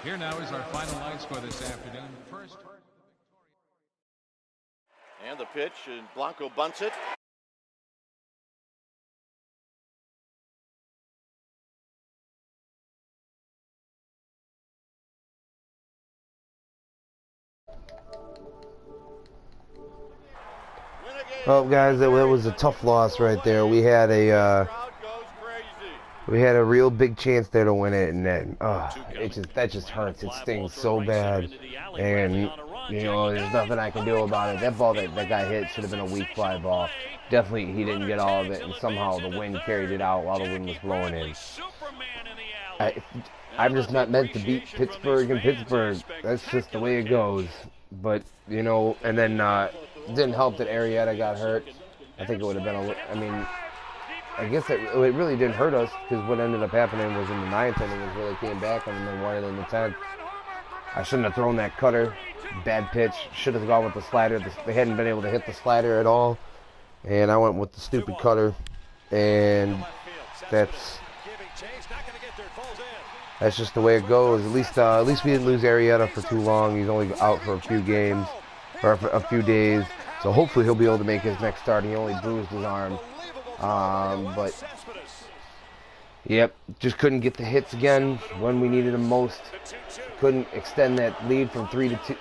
[SPEAKER 6] Here now is our final line score this afternoon. First.
[SPEAKER 3] And the pitch, and Blanco bunts it.
[SPEAKER 1] Well, guys, that was a tough loss right there. We had a real big chance there to win it, and then that just hurts. It stings so bad, and you know there's nothing I can do about it. That ball that guy hit should have been a weak fly ball. Definitely he didn't get all of it, and somehow the wind carried it out while the wind was blowing in. I'm just not meant to beat Pittsburgh and Pittsburgh. That's just the way it goes. But you know, and then it didn't help that Arrieta got hurt. I think it would have been I guess it really didn't hurt us, because what ended up happening was in the 9th inning is where they came back, and then won it in the 10th. I shouldn't have thrown that cutter. Bad pitch. Should have gone with the slider. They hadn't been able to hit the slider at all, and I went with the stupid cutter, and that's just the way it goes. At least we didn't lose Arrieta for too long. He's only out for a few games, or a few days, so hopefully he'll be able to make his next start. He only bruised his arm. But yep, just couldn't get the hits again when we needed them most. Couldn't extend that lead from 3-2 to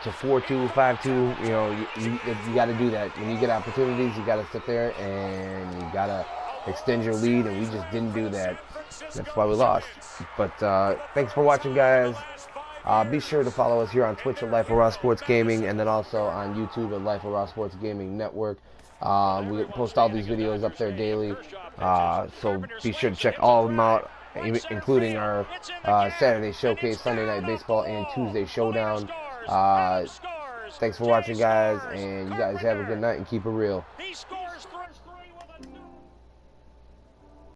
[SPEAKER 1] 4-2, 5-2. You know, you got to do that when you get opportunities. You got to sit there and you got to extend your lead, and we just didn't do that. That's why we lost. But thanks for watching, guys. Be sure to follow us here on Twitch at Life of Raw Sports Gaming, and then also on YouTube at Life of Raw Sports Gaming Network. We post all these videos up there daily, so be sure to check all of them out, including our Saturday Showcase, Sunday Night Baseball, and Tuesday Showdown. Thanks for watching, guys, and you guys have a good night and keep it real.